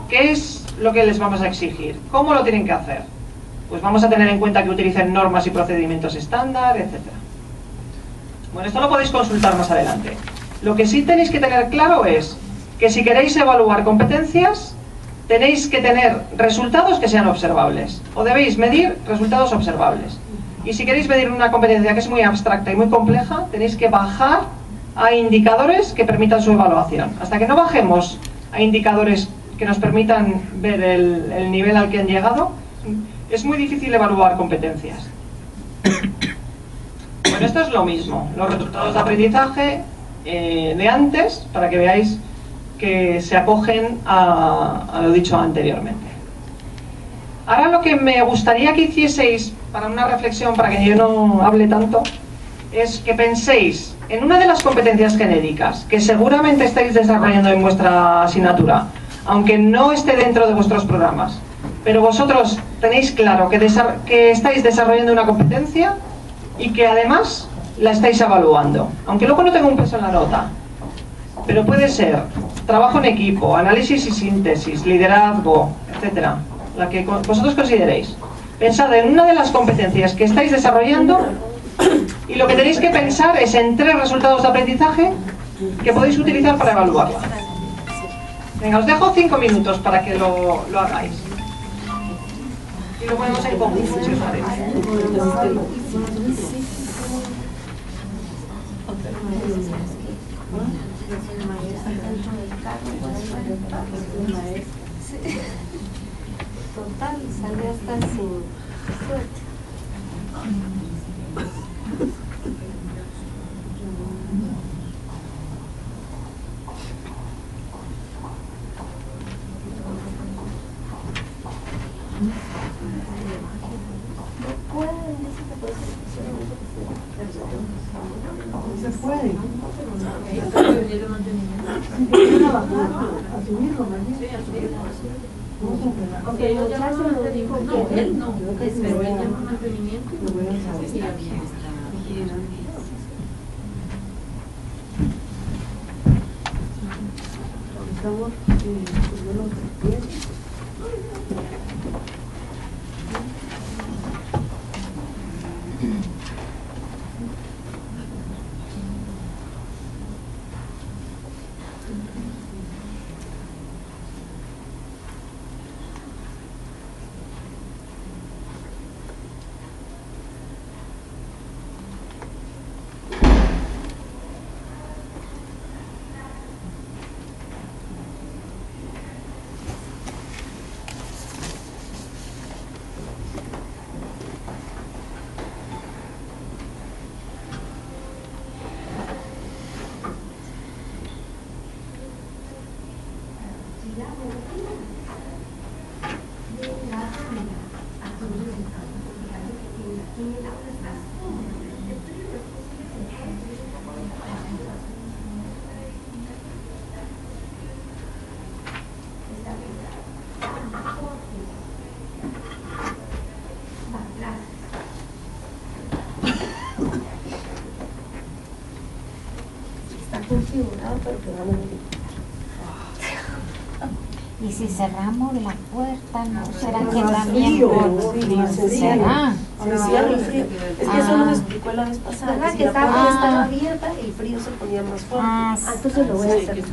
[SPEAKER 1] qué es lo que les vamos a exigir, cómo lo tienen que hacer. Pues vamos a tener en cuenta que utilicen normas y procedimientos estándar, etc. Bueno, esto lo podéis consultar más adelante. Lo que sí tenéis que tener claro es que si queréis evaluar competencias, tenéis que tener resultados que sean observables, o debéis medir resultados observables. Y si queréis medir una competencia que es muy abstracta y muy compleja, tenéis que bajar a indicadores que permitan su evaluación. Hasta que no bajemos a indicadores que nos permitan ver el nivel al que han llegado, es muy difícil evaluar competencias. Bueno, esto es lo mismo, los resultados de aprendizaje de antes, para que veáis que se acogen a lo dicho anteriormente. Ahora lo que me gustaría que hicieseis para una reflexión, para que yo no hable tanto, es que penséis en una de las competencias genéricas que seguramente estáis desarrollando en vuestra asignatura, aunque no esté dentro de vuestros programas, pero vosotros tenéis claro que estáis desarrollando una competencia y que además la estáis evaluando, aunque luego no tenga un peso en la nota. Pero puede ser trabajo en equipo, análisis y síntesis, liderazgo, etcétera, la que vosotros consideréis. Pensad en una de las competencias que estáis desarrollando y lo que tenéis que pensar es en 3 resultados de aprendizaje que podéis utilizar para evaluarla. Venga, os dejo 5 minutos para que lo hagáis. Y lo ponemos en común, si os parece.
[SPEAKER 6] Total, sale hasta sin suerte.
[SPEAKER 2] Se puede. Asumirlo,
[SPEAKER 6] Aunque el muchacho lo dijo que él no, pero él llama mantenimiento y lo voy a saber.
[SPEAKER 2] Estamos
[SPEAKER 6] configurado, pero que vamos a...
[SPEAKER 5] Y si cerramos la puerta, ¿no será que también será?
[SPEAKER 6] Es que eso nos explicó la vez pasada. ¿Verdad? Que la puerta estaba abierta, el frío se ponía más fuerte. Entonces lo voy a hacer.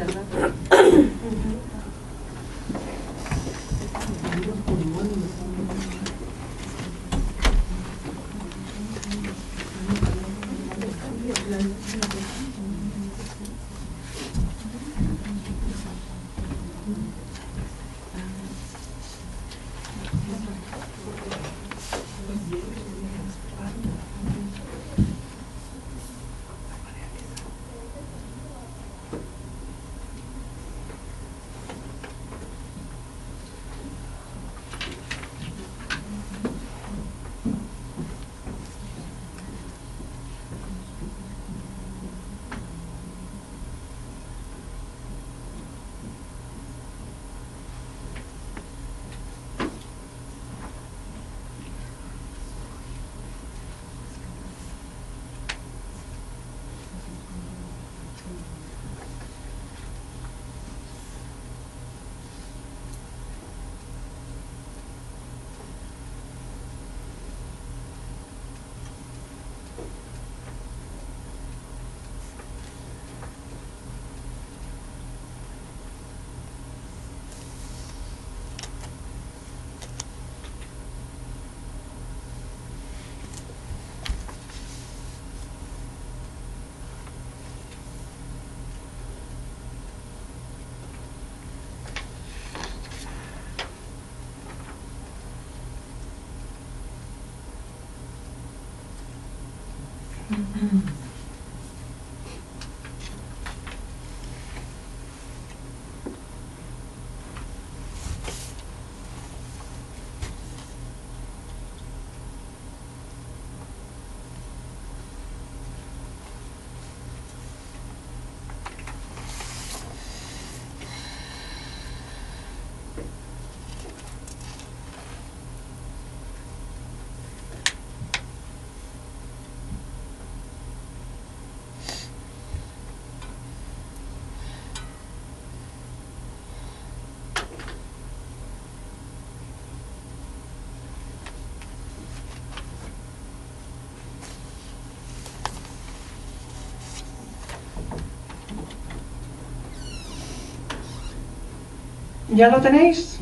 [SPEAKER 1] ¿Ya lo tenéis?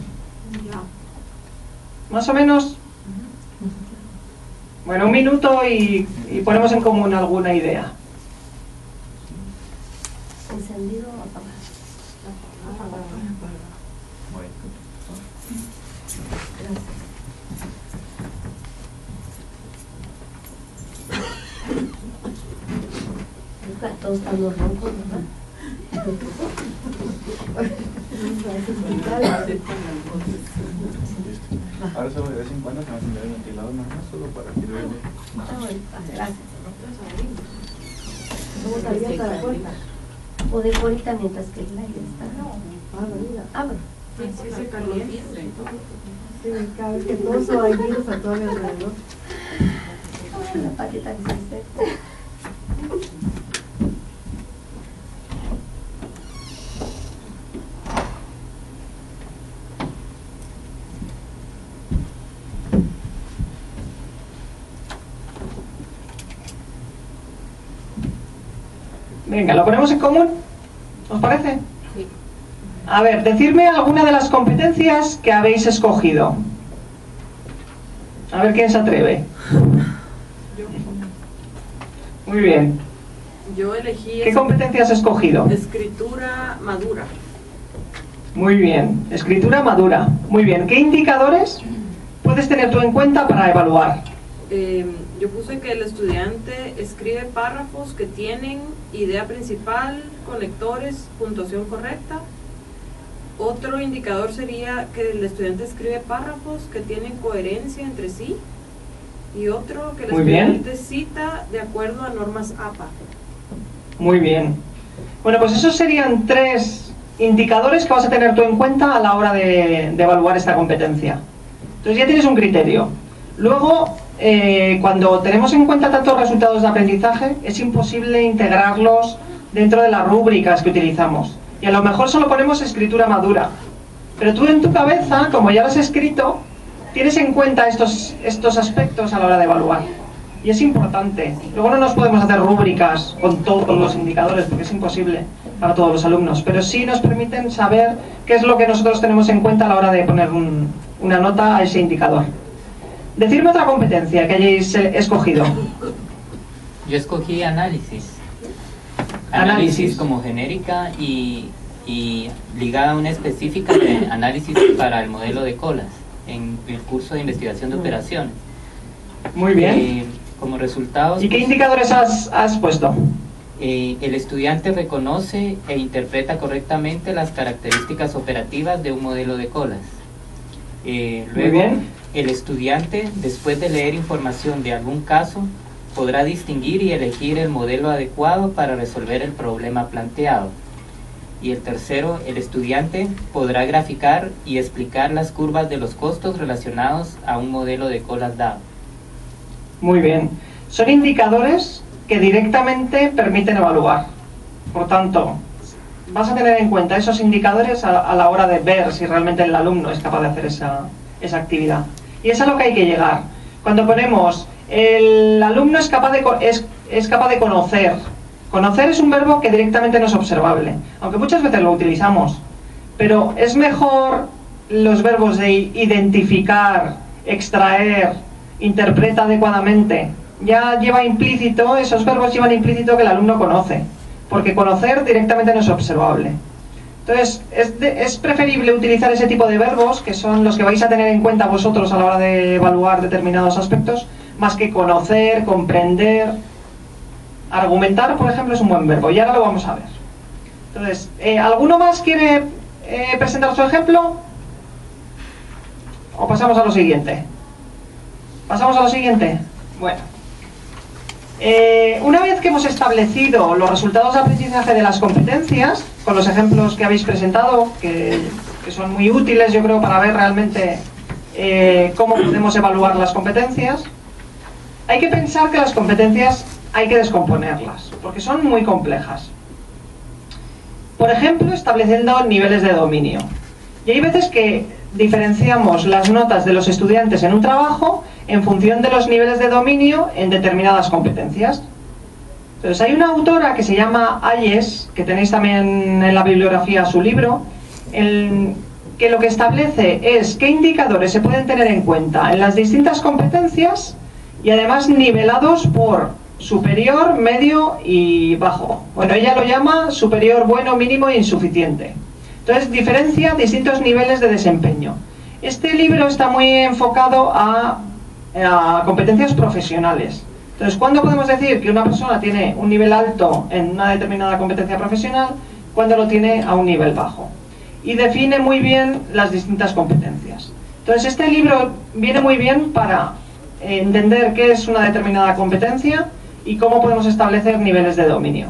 [SPEAKER 4] Ya.
[SPEAKER 1] ¿Más o menos? Bueno, un minuto y ponemos en común alguna idea.
[SPEAKER 6] Encendido o apagado. Gracias. Todos estamos roncos, ¿verdad?
[SPEAKER 7] Ahora solo de vez en cuando se va a encender el ventilador, nada más, solo para que lo
[SPEAKER 6] Gracias. Vamos a abrir la puerta. O de ahorita mientras que el aire está. Abro.
[SPEAKER 4] Sí, se calienta.
[SPEAKER 2] Sí, cada vez que toso hay virus a todo mi alrededor.
[SPEAKER 6] La patita que se esté.
[SPEAKER 1] Venga, ¿lo ponemos en común? ¿Os parece?
[SPEAKER 4] Sí.
[SPEAKER 1] A ver, decidme alguna de las competencias que habéis escogido. A ver quién se atreve. Muy bien.
[SPEAKER 4] Yo elegí
[SPEAKER 1] ¿Qué competencia has escogido?
[SPEAKER 4] escritura madura.
[SPEAKER 1] Muy bien. Escritura madura. Muy bien. ¿Qué indicadores puedes tener tú en cuenta para evaluar?
[SPEAKER 4] Yo puse que el estudiante escribe párrafos que tienen idea principal, conectores, puntuación correcta. Otro indicador sería que el estudiante escribe párrafos que tienen coherencia entre sí. Y otro que el
[SPEAKER 1] Muy bien.
[SPEAKER 4] estudiante cita de acuerdo a normas APA.
[SPEAKER 1] Muy bien. Bueno, pues esos serían 3 indicadores que vas a tener tú en cuenta a la hora de evaluar esta competencia. Entonces ya tienes un criterio. Luego, cuando tenemos en cuenta tantos resultados de aprendizaje, es imposible integrarlos dentro de las rúbricas que utilizamos. Y a lo mejor solo ponemos escritura madura. Pero tú en tu cabeza, como ya lo has escrito, tienes en cuenta estos aspectos a la hora de evaluar. Y es importante. Luego no nos podemos hacer rúbricas con todos los indicadores, porque es imposible para todos los alumnos. Pero sí nos permiten saber qué es lo que nosotros tenemos en cuenta a la hora de poner una nota a ese indicador. Decidme otra competencia que hayáis escogido.
[SPEAKER 8] Yo escogí análisis.
[SPEAKER 1] Análisis
[SPEAKER 8] Como genérica y ligada a una específica de análisis para el modelo de colas en el curso de investigación de operaciones.
[SPEAKER 1] Muy bien.
[SPEAKER 8] Como resultados...
[SPEAKER 1] ¿Y qué indicadores has puesto?
[SPEAKER 8] El estudiante reconoce e interpreta correctamente las características operativas de un modelo de colas. Luego,
[SPEAKER 1] Muy bien.
[SPEAKER 8] El estudiante, después de leer información de algún caso, podrá distinguir y elegir el modelo adecuado para resolver el problema planteado. Y el tercero, el estudiante podrá graficar y explicar las curvas de los costos relacionados a un modelo de colas dado.
[SPEAKER 1] Muy bien. Son indicadores que directamente permiten evaluar. Por tanto, vas a tener en cuenta esos indicadores a la hora de ver si realmente el alumno es capaz de hacer esa actividad. Y es a lo que hay que llegar. Cuando ponemos el alumno es capaz de conocer. Conocer es un verbo que directamente no es observable, aunque muchas veces lo utilizamos. Pero es mejor los verbos de identificar, extraer, interpreta adecuadamente. Ya lleva implícito, esos verbos llevan implícito que el alumno conoce, porque conocer directamente no es observable. Entonces, es preferible utilizar ese tipo de verbos, que son los que vais a tener en cuenta vosotros a la hora de evaluar determinados aspectos, más que conocer, comprender. Argumentar, por ejemplo, es un buen verbo, y ahora lo vamos a ver. Entonces, ¿alguno más quiere presentar su ejemplo? ¿O pasamos a lo siguiente? ¿Pasamos a lo siguiente? Bueno. Una vez que hemos establecido los resultados de aprendizaje de las competencias, con los ejemplos que habéis presentado, que son muy útiles, yo creo, para ver realmente cómo podemos evaluar las competencias, hay que pensar que las competencias hay que descomponerlas, porque son muy complejas. Por ejemplo, estableciendo niveles de dominio. Y hay veces que diferenciamos las notas de los estudiantes en un trabajo en función de los niveles de dominio en determinadas competencias. Entonces, hay una autora que se llama Ayes, que tenéis también en la bibliografía su libro, que lo que establece es qué indicadores se pueden tener en cuenta en las distintas competencias y además nivelados por superior, medio y bajo. Bueno, ella lo llama superior, bueno, mínimo e insuficiente. Entonces, diferencia distintos niveles de desempeño. Este libro está muy enfocado a competencias profesionales. Entonces, ¿cuándo podemos decir que una persona tiene un nivel alto en una determinada competencia profesional? Cuando lo tiene a un nivel bajo. Y define muy bien las distintas competencias. Entonces, este libro viene muy bien para entender qué es una determinada competencia y cómo podemos establecer niveles de dominio.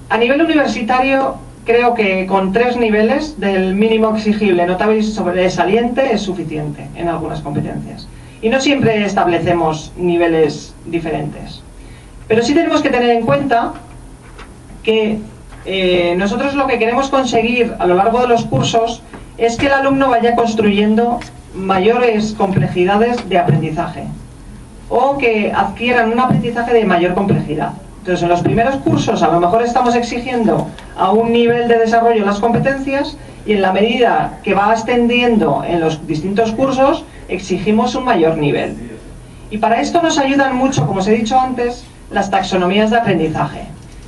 [SPEAKER 1] A nivel universitario, creo que con 3 niveles del mínimo exigible, notable y sobresaliente es suficiente en algunas competencias. Y no siempre establecemos niveles diferentes. Pero sí tenemos que tener en cuenta que nosotros lo que queremos conseguir a lo largo de los cursos es que el alumno vaya construyendo mayores complejidades de aprendizaje o que adquieran un aprendizaje de mayor complejidad. Entonces, en los primeros cursos a lo mejor estamos exigiendo a un nivel de desarrollo las competencias y en la medida que va ascendiendo en los distintos cursos exigimos un mayor nivel. Y para esto nos ayudan mucho, como os he dicho antes, las taxonomías de aprendizaje.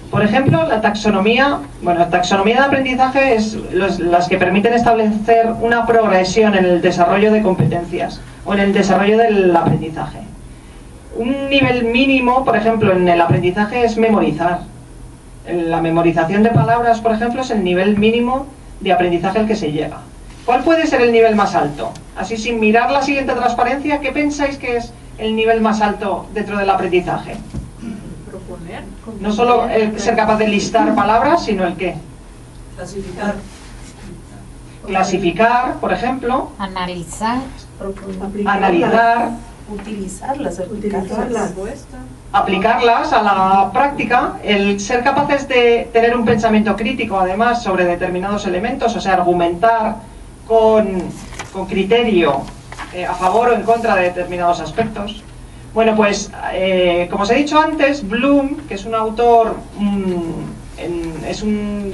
[SPEAKER 1] Por ejemplo, la taxonomía de aprendizaje es las que permiten establecer una progresión en el desarrollo de competencias o en el desarrollo del aprendizaje. Un nivel mínimo, por ejemplo, en el aprendizaje es memorizar. La memorización de palabras, por ejemplo, es el nivel mínimo de aprendizaje al que se llega. ¿Cuál puede ser el nivel más alto? Así, sin mirar la siguiente transparencia, ¿qué pensáis que es el nivel más alto dentro del aprendizaje?
[SPEAKER 4] Proponer.
[SPEAKER 1] No solo el ser capaz de listar palabras, sino el qué.
[SPEAKER 3] Clasificar.
[SPEAKER 1] Clasificar, por ejemplo.
[SPEAKER 5] Analizar.
[SPEAKER 1] Analizar.
[SPEAKER 6] Utilizarlas,
[SPEAKER 1] aplicarlas a la práctica, el ser capaces de tener un pensamiento crítico además sobre determinados elementos, o sea, argumentar con criterio a favor o en contra de determinados aspectos. Bueno, pues como os he dicho antes, Bloom, que es un autor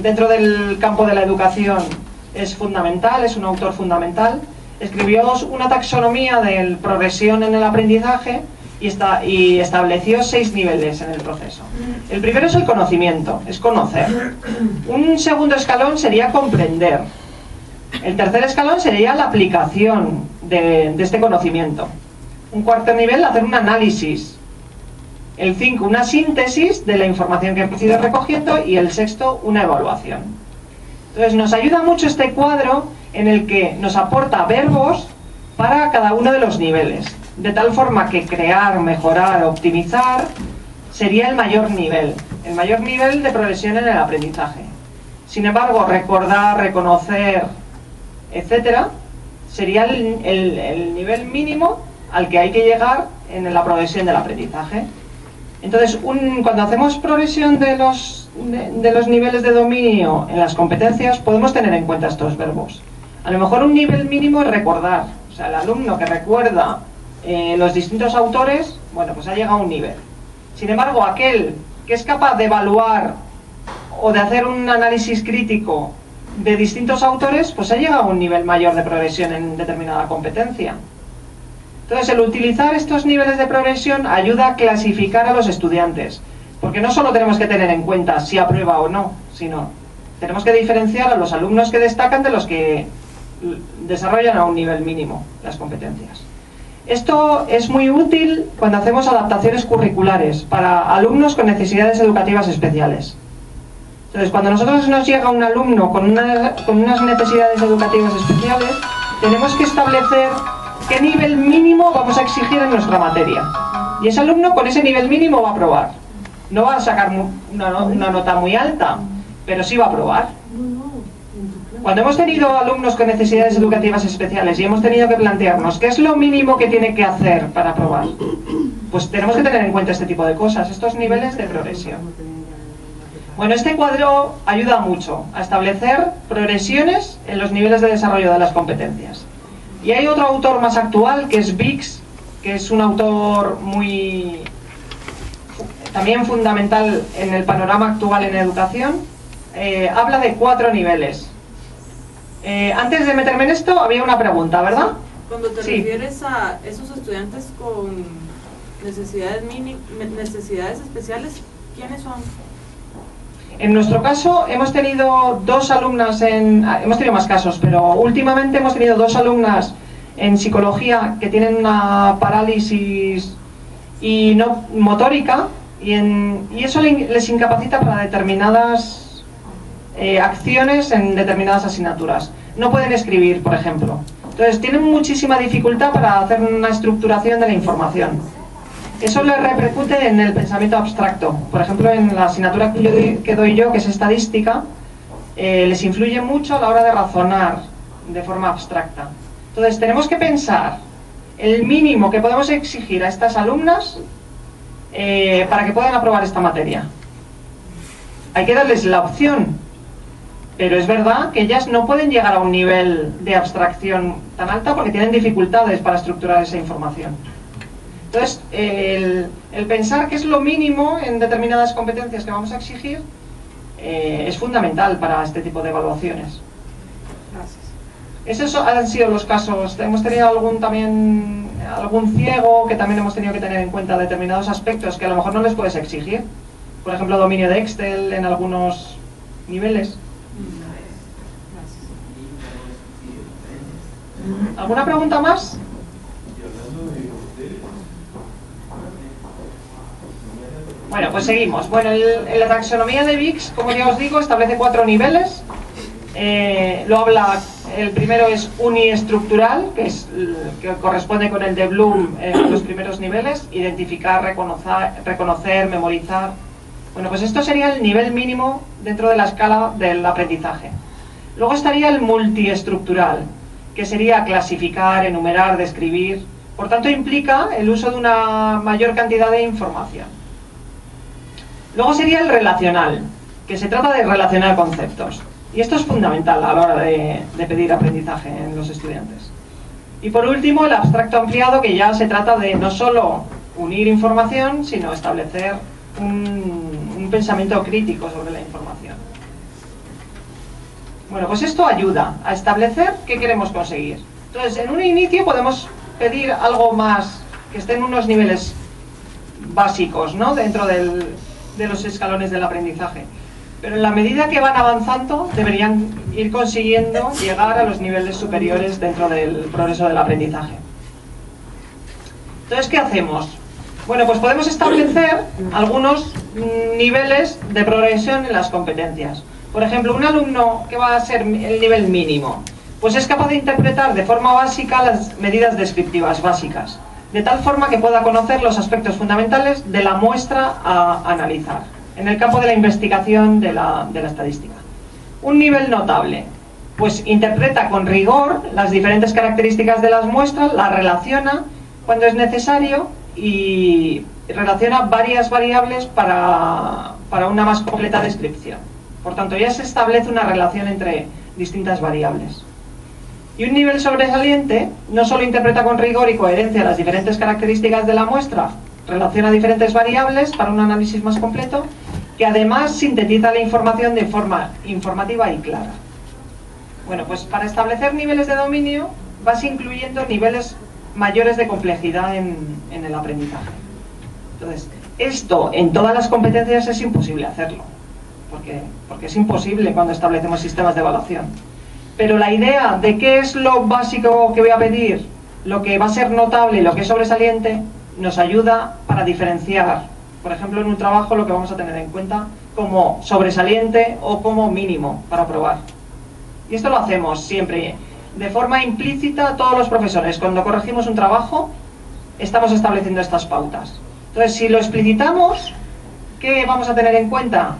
[SPEAKER 1] dentro del campo de la educación, es fundamental, es un autor fundamental. Escribió una taxonomía de progresión en el aprendizaje y estableció 6 niveles en el proceso. El primero es el conocimiento, es conocer. Un segundo escalón sería comprender. El tercer escalón sería la aplicación de este conocimiento. Un cuarto nivel, hacer un análisis. El 5, una síntesis de la información que hemos ido recogiendo. Y el sexto, una evaluación. Entonces nos ayuda mucho este cuadro en el que nos aporta verbos para cada uno de los niveles, de tal forma que crear, mejorar, optimizar sería el mayor nivel de progresión en el aprendizaje. Sin embargo, recordar, reconocer, etcétera, sería el nivel mínimo al que hay que llegar en la progresión del aprendizaje. Entonces, cuando hacemos progresión de los niveles de dominio en las competencias, podemos tener en cuenta estos verbos. A lo mejor un nivel mínimo es recordar, o sea, el alumno que recuerda los distintos autores, bueno, pues ha llegado a un nivel. Sin embargo, aquel que es capaz de evaluar o de hacer un análisis crítico de distintos autores, pues ha llegado a un nivel mayor de progresión en determinada competencia. Entonces, el utilizar estos niveles de progresión ayuda a clasificar a los estudiantes, porque no solo tenemos que tener en cuenta si aprueba o no, sino tenemos que diferenciar a los alumnos que destacan de los que desarrollan a un nivel mínimo las competencias. Esto es muy útil cuando hacemos adaptaciones curriculares para alumnos con necesidades educativas especiales. Entonces, cuando a nosotros nos llega un alumno con unas necesidades educativas especiales, tenemos que establecer qué nivel mínimo vamos a exigir en nuestra materia. Y ese alumno con ese nivel mínimo va a aprobar. No va a sacar una nota muy alta, pero sí va a aprobar. Cuando hemos tenido alumnos con necesidades educativas especiales y hemos tenido que plantearnos qué es lo mínimo que tiene que hacer para aprobar, pues tenemos que tener en cuenta este tipo de cosas, estos niveles de progresión. Bueno, este cuadro ayuda mucho a establecer progresiones en los niveles de desarrollo de las competencias. Y hay otro autor más actual, que es Bix, que es un autor también fundamental en el panorama actual en educación. Habla de 4 niveles. Antes de meterme en esto, había una pregunta, ¿verdad?
[SPEAKER 4] Cuando te refieres a esos estudiantes con necesidades especiales, ¿quiénes son?
[SPEAKER 1] En nuestro caso hemos tenido 2 alumnas hemos tenido más casos, pero últimamente hemos tenido 2 alumnas en psicología que tienen una parálisis y no motórica y eso les incapacita para determinadas acciones en determinadas asignaturas. No pueden escribir, por ejemplo. Entonces tienen muchísima dificultad para hacer una estructuración de la información. Eso les repercute en el pensamiento abstracto. Por ejemplo, en la asignatura que doy yo, que es estadística, les influye mucho a la hora de razonar de forma abstracta. Entonces tenemos que pensar el mínimo que podemos exigir a estas alumnas para que puedan aprobar esta materia. Hay que darles la opción, pero es verdad que ellas no pueden llegar a un nivel de abstracción tan alta porque tienen dificultades para estructurar esa información. Entonces, el pensar qué es lo mínimo en determinadas competencias que vamos a exigir es fundamental para este tipo de evaluaciones.
[SPEAKER 4] Gracias.
[SPEAKER 1] Esos han sido los casos. Hemos tenido algún ciego que también hemos tenido que tener en cuenta determinados aspectos que a lo mejor no les puedes exigir. Por ejemplo, dominio de Excel en algunos niveles. ¿Alguna pregunta más? Bueno, pues seguimos. Bueno, la taxonomía de Bix, como ya os digo, establece 4 niveles. El primero es uniestructural, que corresponde con el de Bloom en los primeros niveles: identificar, reconocer, memorizar. Bueno, pues esto sería el nivel mínimo dentro de la escala del aprendizaje. Luego estaría el multiestructural, que sería clasificar, enumerar, describir. Por tanto, implica el uso de una mayor cantidad de información. Luego sería el relacional, que se trata de relacionar conceptos. Y esto es fundamental a la hora de pedir aprendizaje en los estudiantes. Y por último, el abstracto ampliado, que ya se trata de no solo unir información, sino establecer un pensamiento crítico sobre la información. Bueno, pues esto ayuda a establecer qué queremos conseguir. Entonces, en un inicio podemos pedir algo más, que esté en unos niveles básicos, ¿no?, dentro de los escalones del aprendizaje. Pero en la medida que van avanzando, deberían ir consiguiendo llegar a los niveles superiores dentro del progreso del aprendizaje. Entonces, ¿qué hacemos? Bueno, pues podemos establecer algunos niveles de progresión en las competencias. Por ejemplo, un alumno que va a ser el nivel mínimo, pues es capaz de interpretar de forma básica las medidas descriptivas básicas, de tal forma que pueda conocer los aspectos fundamentales de la muestra a analizar, en el campo de la investigación de la estadística. Un nivel notable, pues interpreta con rigor las diferentes características de las muestras, las relaciona cuando es necesario y relaciona varias variables para una más completa descripción. Por tanto, ya se establece una relación entre distintas variables. Y un nivel sobresaliente no solo interpreta con rigor y coherencia las diferentes características de la muestra, relaciona diferentes variables para un análisis más completo, que además sintetiza la información de forma informativa y clara. Bueno, pues para establecer niveles de dominio vas incluyendo niveles mayores de complejidad en el aprendizaje. Entonces, esto en todas las competencias es imposible hacerlo, porque es imposible cuando establecemos sistemas de evaluación. Pero la idea de qué es lo básico que voy a pedir lo que va a ser notable y lo que es sobresaliente nos ayuda para diferenciar, por ejemplo, en un trabajo lo que vamos a tener en cuenta como sobresaliente o como mínimo para probar. Y esto lo hacemos siempre de forma implícita todos los profesores. Cuando corregimos un trabajo, estamos estableciendo estas pautas. Entonces, si lo explicitamos, ¿qué vamos a tener en cuenta?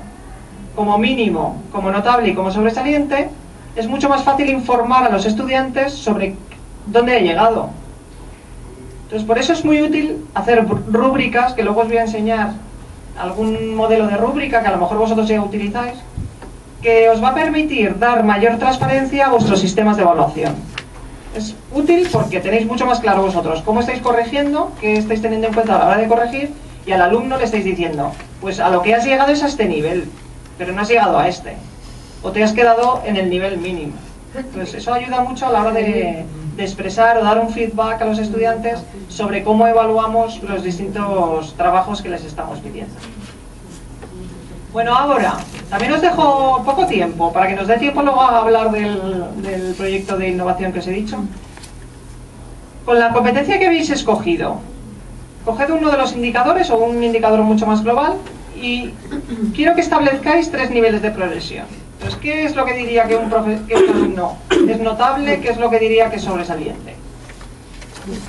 [SPEAKER 1] Como mínimo, como notable y como sobresaliente, es mucho más fácil informar a los estudiantes sobre dónde he llegado. Entonces, por eso es muy útil hacer rúbricas, que luego os voy a enseñar algún modelo de rúbrica que a lo mejor vosotros ya utilizáis, que os va a permitir dar mayor transparencia a vuestros sistemas de evaluación. Es útil porque tenéis mucho más claro vosotros cómo estáis corrigiendo, qué estáis teniendo en cuenta a la hora de corregir, y al alumno le estáis diciendo, pues a lo que has llegado es a este nivel, pero no has llegado a este, o te has quedado en el nivel mínimo. Entonces eso ayuda mucho a la hora de expresar o dar un feedback a los estudiantes sobre cómo evaluamos los distintos trabajos que les estamos pidiendo. Bueno, ahora, también os dejo poco tiempo, para que nos dé tiempo luego a hablar del proyecto de innovación que os he dicho. Con la competencia que habéis escogido, coged uno de los indicadores o un indicador mucho más global y quiero que establezcáis 3 niveles de progresión. Entonces, ¿qué es lo que diría que un alumno es notable? ¿Qué es lo que diría que es sobresaliente?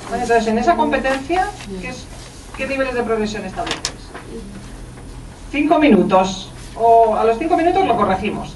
[SPEAKER 1] Vale, entonces, en esa competencia, ¿qué niveles de progresión establecéis? 5 minutos, o a los 5 minutos lo corregimos.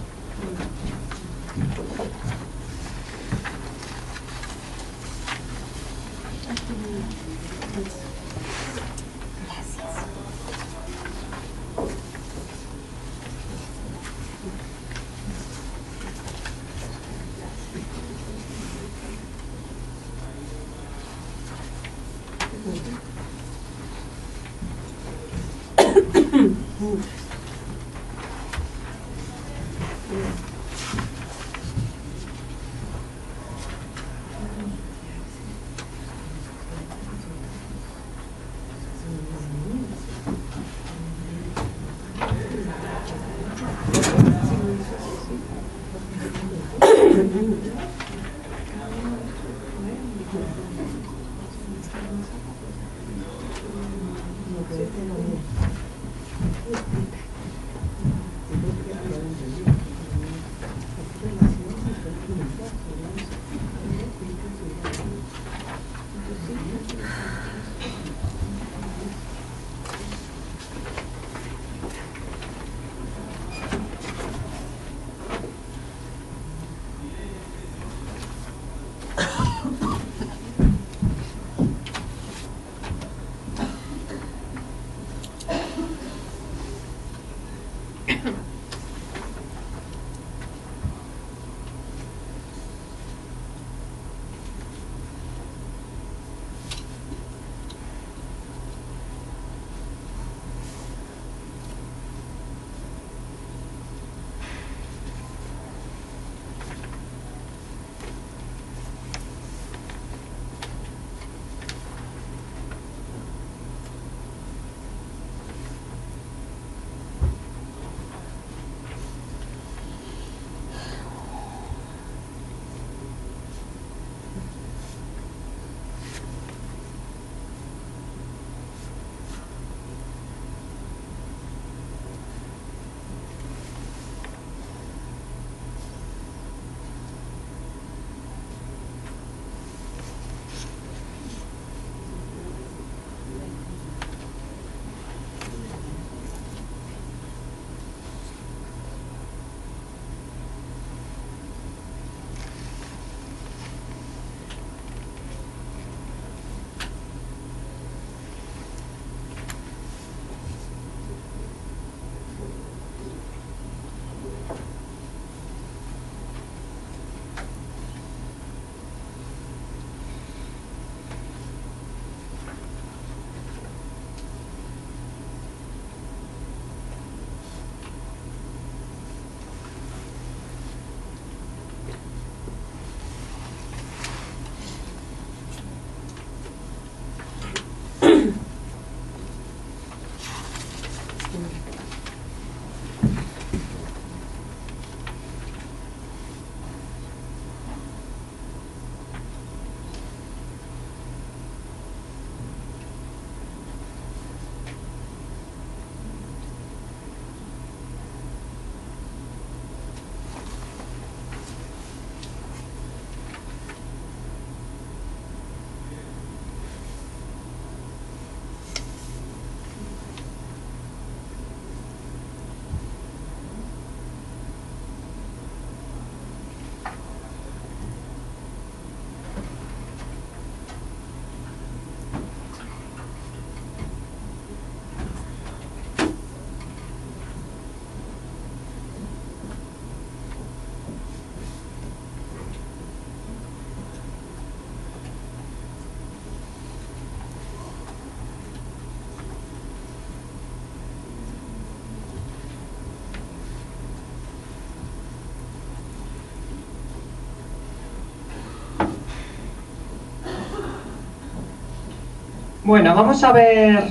[SPEAKER 1] Bueno, vamos a ver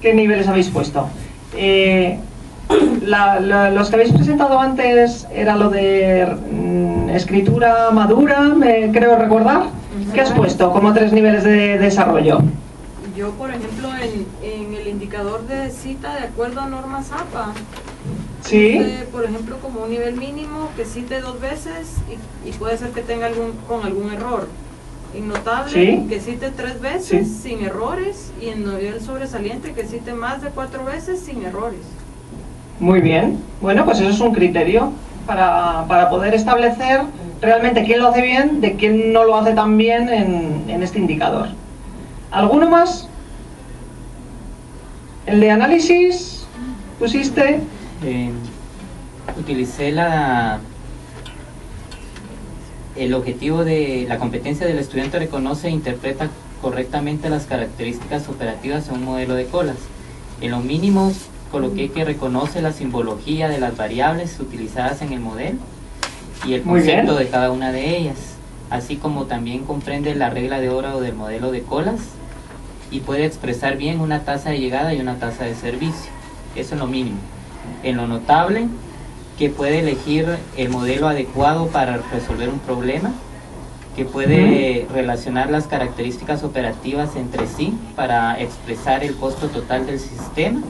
[SPEAKER 1] qué niveles habéis puesto. Los que habéis presentado antes era lo de escritura madura, creo recordar. ¿Qué has puesto como 3 niveles de desarrollo?
[SPEAKER 4] Yo, por ejemplo, en el indicador de cita de acuerdo a normas APA,
[SPEAKER 1] ¿sí?
[SPEAKER 4] puse, por ejemplo, como un nivel mínimo que cite 2 veces y puede ser que tenga algún error. En notable,
[SPEAKER 1] ¿sí?
[SPEAKER 4] Que cite 3 veces
[SPEAKER 1] ¿sí?
[SPEAKER 4] sin errores, y en nivel sobresaliente que cite más de 4 veces sin errores.
[SPEAKER 1] Muy bien. Bueno, pues eso es un criterio para poder establecer realmente quién lo hace bien de quién no lo hace tan bien en este indicador. ¿Alguno más? ¿El de análisis pusiste?
[SPEAKER 8] Utilicé el objetivo de la competencia del estudiante reconoce e interpreta correctamente las características operativas en un modelo de colas. En los mínimos coloqué que reconoce la simbología de las variables utilizadas en el modelo y el concepto de cada una de ellas, así como también comprende la regla de oro del modelo de colas y puede expresar bien una tasa de llegada y una tasa de servicio. Eso es lo mínimo. En lo notable, que puede elegir el modelo adecuado para resolver un problema, que puede relacionar las características operativas entre sí para expresar el costo total del sistema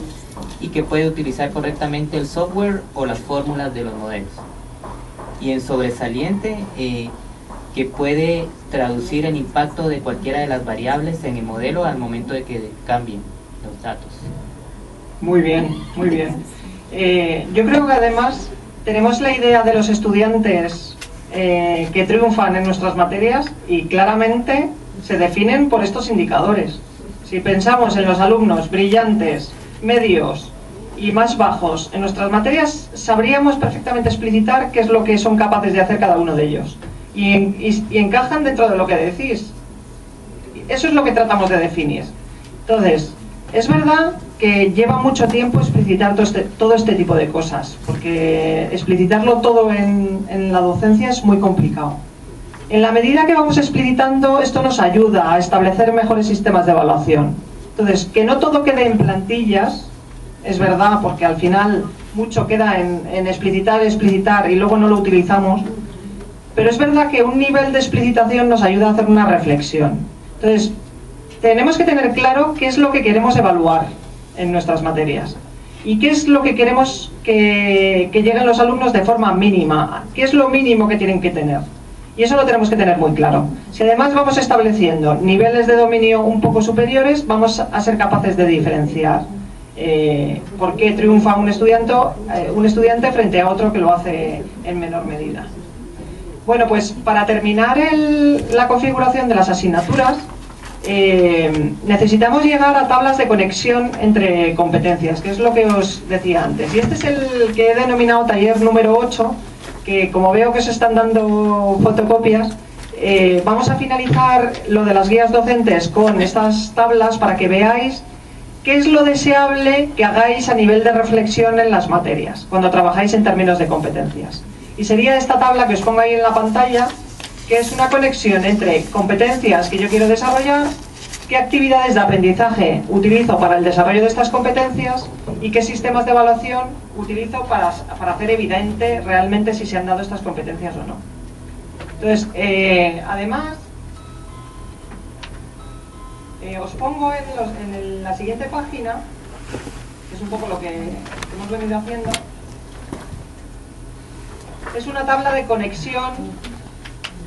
[SPEAKER 8] y que puede utilizar correctamente el software o las fórmulas de los modelos. Y en sobresaliente, que puede traducir el impacto de cualquiera de las variables en el modelo al momento de que cambien los datos.
[SPEAKER 1] Muy bien, muy bien. Yo creo que además tenemos la idea de los estudiantes que triunfan en nuestras materias y claramente se definen por estos indicadores. Si pensamos en los alumnos brillantes, medios y más bajos en nuestras materias, sabríamos perfectamente explicitar qué es lo que son capaces de hacer cada uno de ellos. Y encajan dentro de lo que decís. Eso es lo que tratamos de definir. Entonces, es verdad que lleva mucho tiempo explicitar todo este tipo de cosas, porque explicitarlo todo en la docencia es muy complicado. En la medida que vamos explicitando, esto nos ayuda a establecer mejores sistemas de evaluación. Entonces, que no todo quede en plantillas, es verdad, porque al final mucho queda en explicitar y luego no lo utilizamos. Pero es verdad que un nivel de explicitación nos ayuda a hacer una reflexión. Entonces, tenemos que tener claro qué es lo que queremos evaluar en nuestras materias y qué es lo que queremos que lleguen los alumnos de forma mínima, qué es lo mínimo que tienen que tener. Y eso lo tenemos que tener muy claro. Si además vamos estableciendo niveles de dominio un poco superiores, vamos a ser capaces de diferenciar por qué triunfa un estudiante frente a otro que lo hace en menor medida. Bueno, pues para terminar la configuración de las asignaturas, necesitamos llegar a tablas de conexión entre competencias, que es lo que os decía antes. Y este es el que he denominado taller número 8, que como veo que os están dando fotocopias, vamos a finalizar lo de las guías docentes con estas tablas para que veáis qué es lo deseable que hagáis a nivel de reflexión en las materias, cuando trabajáis en términos de competencias. Y sería esta tabla que os pongo ahí en la pantalla, que es una conexión entre competencias que yo quiero desarrollar, qué actividades de aprendizaje utilizo para el desarrollo de estas competencias y qué sistemas de evaluación utilizo para hacer evidente realmente si se han dado estas competencias o no. Entonces, además, os pongo en la siguiente página, que es un poco lo que hemos venido haciendo, es una tabla de conexión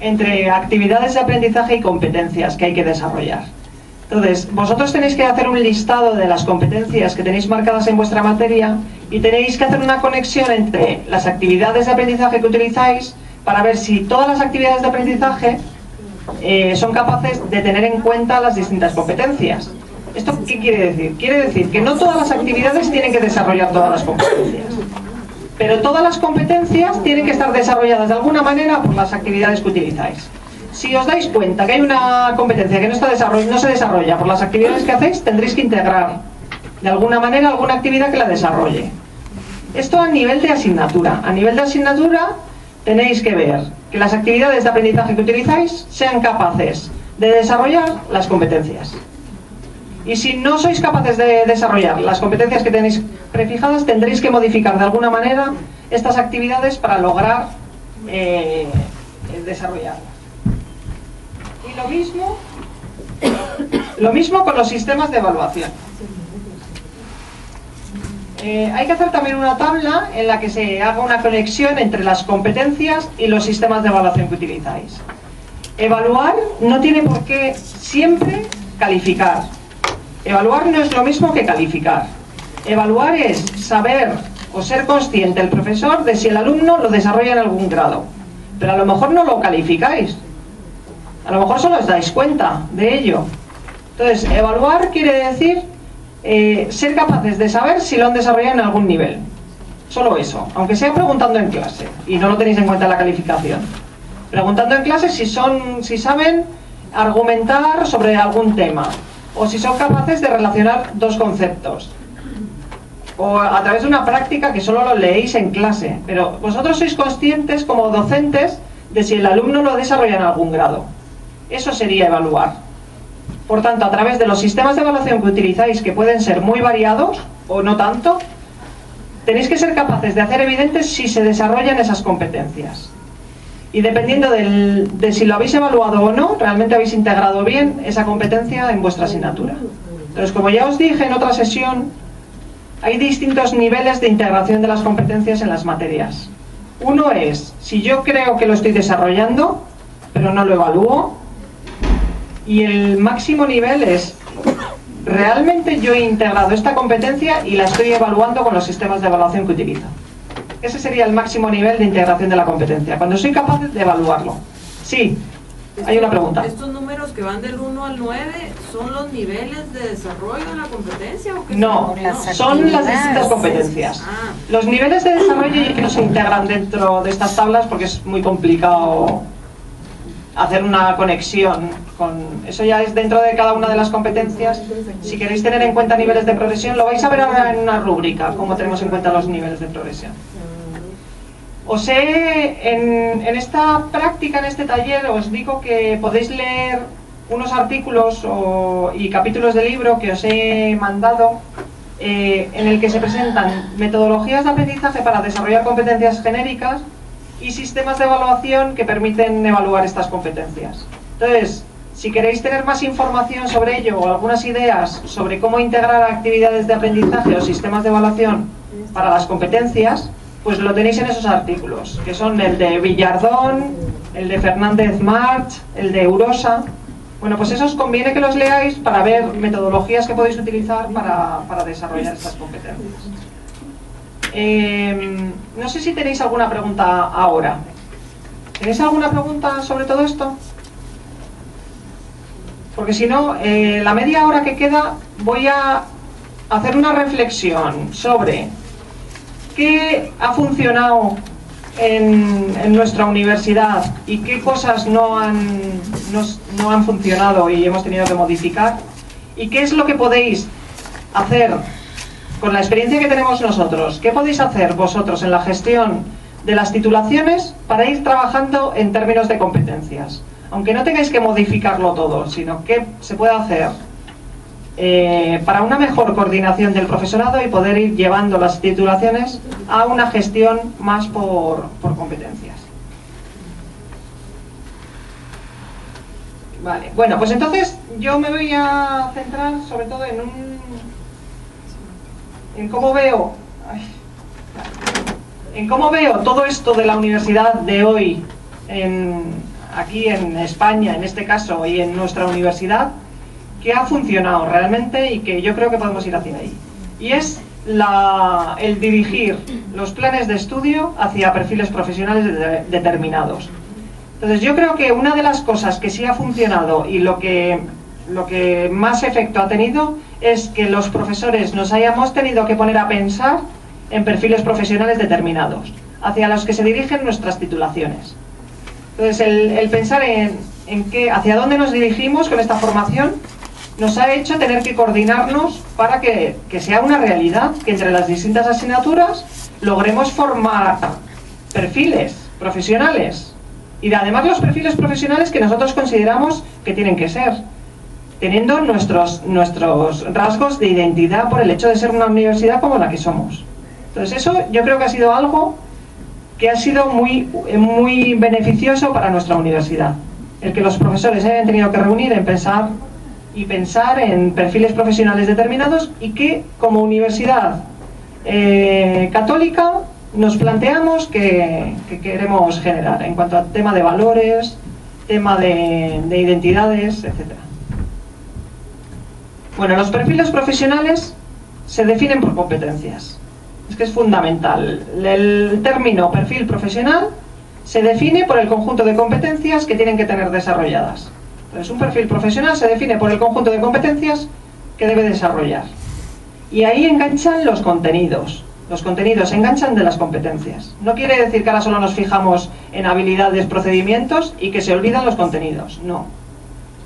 [SPEAKER 1] entre actividades de aprendizaje y competencias que hay que desarrollar. Entonces, vosotros tenéis que hacer un listado de las competencias que tenéis marcadas en vuestra materia y tenéis que hacer una conexión entre las actividades de aprendizaje que utilizáis para ver si todas las actividades de aprendizaje son capaces de tener en cuenta las distintas competencias. ¿Esto qué quiere decir? Quiere decir que no todas las actividades tienen que desarrollar todas las competencias, pero todas las competencias tienen que estar desarrolladas de alguna manera por las actividades que utilizáis. Si os dais cuenta que hay una competencia que no se desarrolla por las actividades que hacéis, tendréis que integrar de alguna manera alguna actividad que la desarrolle. Esto a nivel de asignatura. A nivel de asignatura tenéis que ver que las actividades de aprendizaje que utilizáis sean capaces de desarrollar las competencias. Y si no sois capaces de desarrollar las competencias que tenéis prefijadas, tendréis que modificar de alguna manera estas actividades para lograr desarrollarlas. Y lo mismo con los sistemas de evaluación. Hay que hacer también una tabla en la que se haga una conexión entre las competencias y los sistemas de evaluación que utilizáis. Evaluar no tiene por qué siempre calificar. Evaluar no es lo mismo que calificar. Evaluar es saber o ser consciente el profesor de si el alumno lo desarrolla en algún grado. Pero a lo mejor no lo calificáis. A lo mejor solo os dais cuenta de ello. Entonces, evaluar quiere decir ser capaces de saber si lo han desarrollado en algún nivel. Solo eso, aunque sea preguntando en clase y no lo tenéis en cuenta en la calificación. Preguntando en clase si saben argumentar sobre algún tema, o si son capaces de relacionar dos conceptos, o a través de una práctica que solo lo leéis en clase, pero vosotros sois conscientes como docentes de si el alumno lo desarrolla en algún grado. Eso sería evaluar. Por tanto, a través de los sistemas de evaluación que utilizáis, que pueden ser muy variados o no tanto, tenéis que ser capaces de hacer evidentes si se desarrollan esas competencias. Y dependiendo de si lo habéis evaluado o no, realmente habéis integrado bien esa competencia en vuestra asignatura. Entonces, como ya os dije en otra sesión, hay distintos niveles de integración de las competencias en las materias. Uno es, si yo creo que lo estoy desarrollando, pero no lo evalúo. Y el máximo nivel es, realmente yo he integrado esta competencia y la estoy evaluando con los sistemas de evaluación que utilizo. Ese sería el máximo nivel de integración de la competencia, cuando soy capaz de evaluarlo. Sí, hay una pregunta.
[SPEAKER 4] ¿Estos números que van del 1 al 9 son los niveles de desarrollo de la competencia? ¿O qué
[SPEAKER 1] No, son las distintas competencias. Los niveles de desarrollo ya que no se integran dentro de estas tablas porque es muy complicado hacer una conexión con eso. Ya es dentro de cada una de las competencias. Si queréis tener en cuenta niveles de progresión, lo vais a ver ahora en una rúbrica, cómo tenemos en cuenta los niveles de progresión. Os en esta práctica, en este taller, os digo que podéis leer unos artículos y capítulos de libro que os he mandado, en el que se presentan metodologías de aprendizaje para desarrollar competencias genéricas y sistemas de evaluación que permiten evaluar estas competencias. Entonces, si queréis tener más información sobre ello o algunas ideas sobre cómo integrar actividades de aprendizaje o sistemas de evaluación para las competencias, pues lo tenéis en esos artículos, que son el de Villardón, el de Fernández March, el de Eurosa. Bueno, pues esos conviene que los leáis para ver metodologías que podéis utilizar para desarrollar estas competencias. No sé si tenéis alguna pregunta ahora. ¿Tenéis alguna pregunta sobre todo esto? Porque si no, la media hora que queda voy a hacer una reflexión sobre qué ha funcionado en nuestra universidad y qué cosas no han funcionado y hemos tenido que modificar, y qué es lo que podéis hacer con la experiencia que tenemos nosotros. ¿Qué podéis hacer vosotros en la gestión de las titulaciones para ir trabajando en términos de competencias? Aunque no tengáis que modificarlo todo, sino qué se puede hacer para una mejor coordinación del profesorado y poder ir llevando las titulaciones a una gestión más por competencias. Vale, bueno, pues entonces yo me voy a centrar sobre todo en cómo veo todo esto de la universidad de hoy aquí en España, en este caso, y en nuestra universidad, que ha funcionado realmente y que yo creo que podemos ir hacia ahí. Y es el dirigir los planes de estudio hacia perfiles profesionales determinados. Entonces yo creo que una de las cosas que sí ha funcionado y lo que más efecto ha tenido es que los profesores nos hayamos tenido que poner a pensar en perfiles profesionales determinados, hacia los que se dirigen nuestras titulaciones. Entonces el pensar hacia dónde nos dirigimos con esta formación nos ha hecho tener que coordinarnos para que sea una realidad, que entre las distintas asignaturas logremos formar perfiles profesionales, y además los perfiles profesionales que nosotros consideramos que tienen que ser. teniendo nuestros rasgos de identidad por el hecho de ser una universidad como la que somos. Entonces eso yo creo que ha sido algo que ha sido muy beneficioso para nuestra universidad. El que los profesores se hayan tenido que reunir en pensar en perfiles profesionales determinados y que como universidad católica nos planteamos que queremos generar en cuanto a tema de valores, tema de identidades, etc. Bueno, los perfiles profesionales se definen por competencias. Es que es fundamental. El término perfil profesional se define por el conjunto de competencias que tienen que tener desarrolladas. Entonces, un perfil profesional se define por el conjunto de competencias que debe desarrollar. Y ahí enganchan los contenidos. Los contenidos se enganchan de las competencias. No quiere decir que ahora solo nos fijamos en habilidades, procedimientos y que se olvidan los contenidos. No.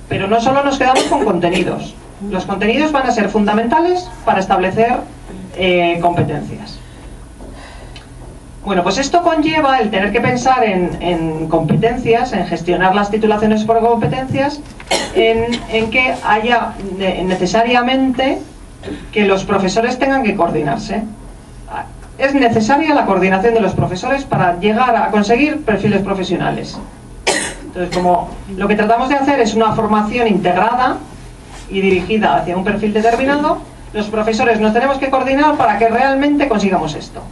[SPEAKER 1] Pero no solo nos quedamos con contenidos. Los contenidos van a ser fundamentales para establecer competencias. Bueno, pues esto conlleva el tener que pensar en competencias, en gestionar las titulaciones por competencias, en que haya necesariamente que los profesores tengan que coordinarse. Es necesaria la coordinación de los profesores para llegar a conseguir perfiles profesionales. Entonces, como lo que tratamos de hacer es una formación integrada y dirigida hacia un perfil determinado, los profesores nos tenemos que coordinar para que realmente consigamos esto.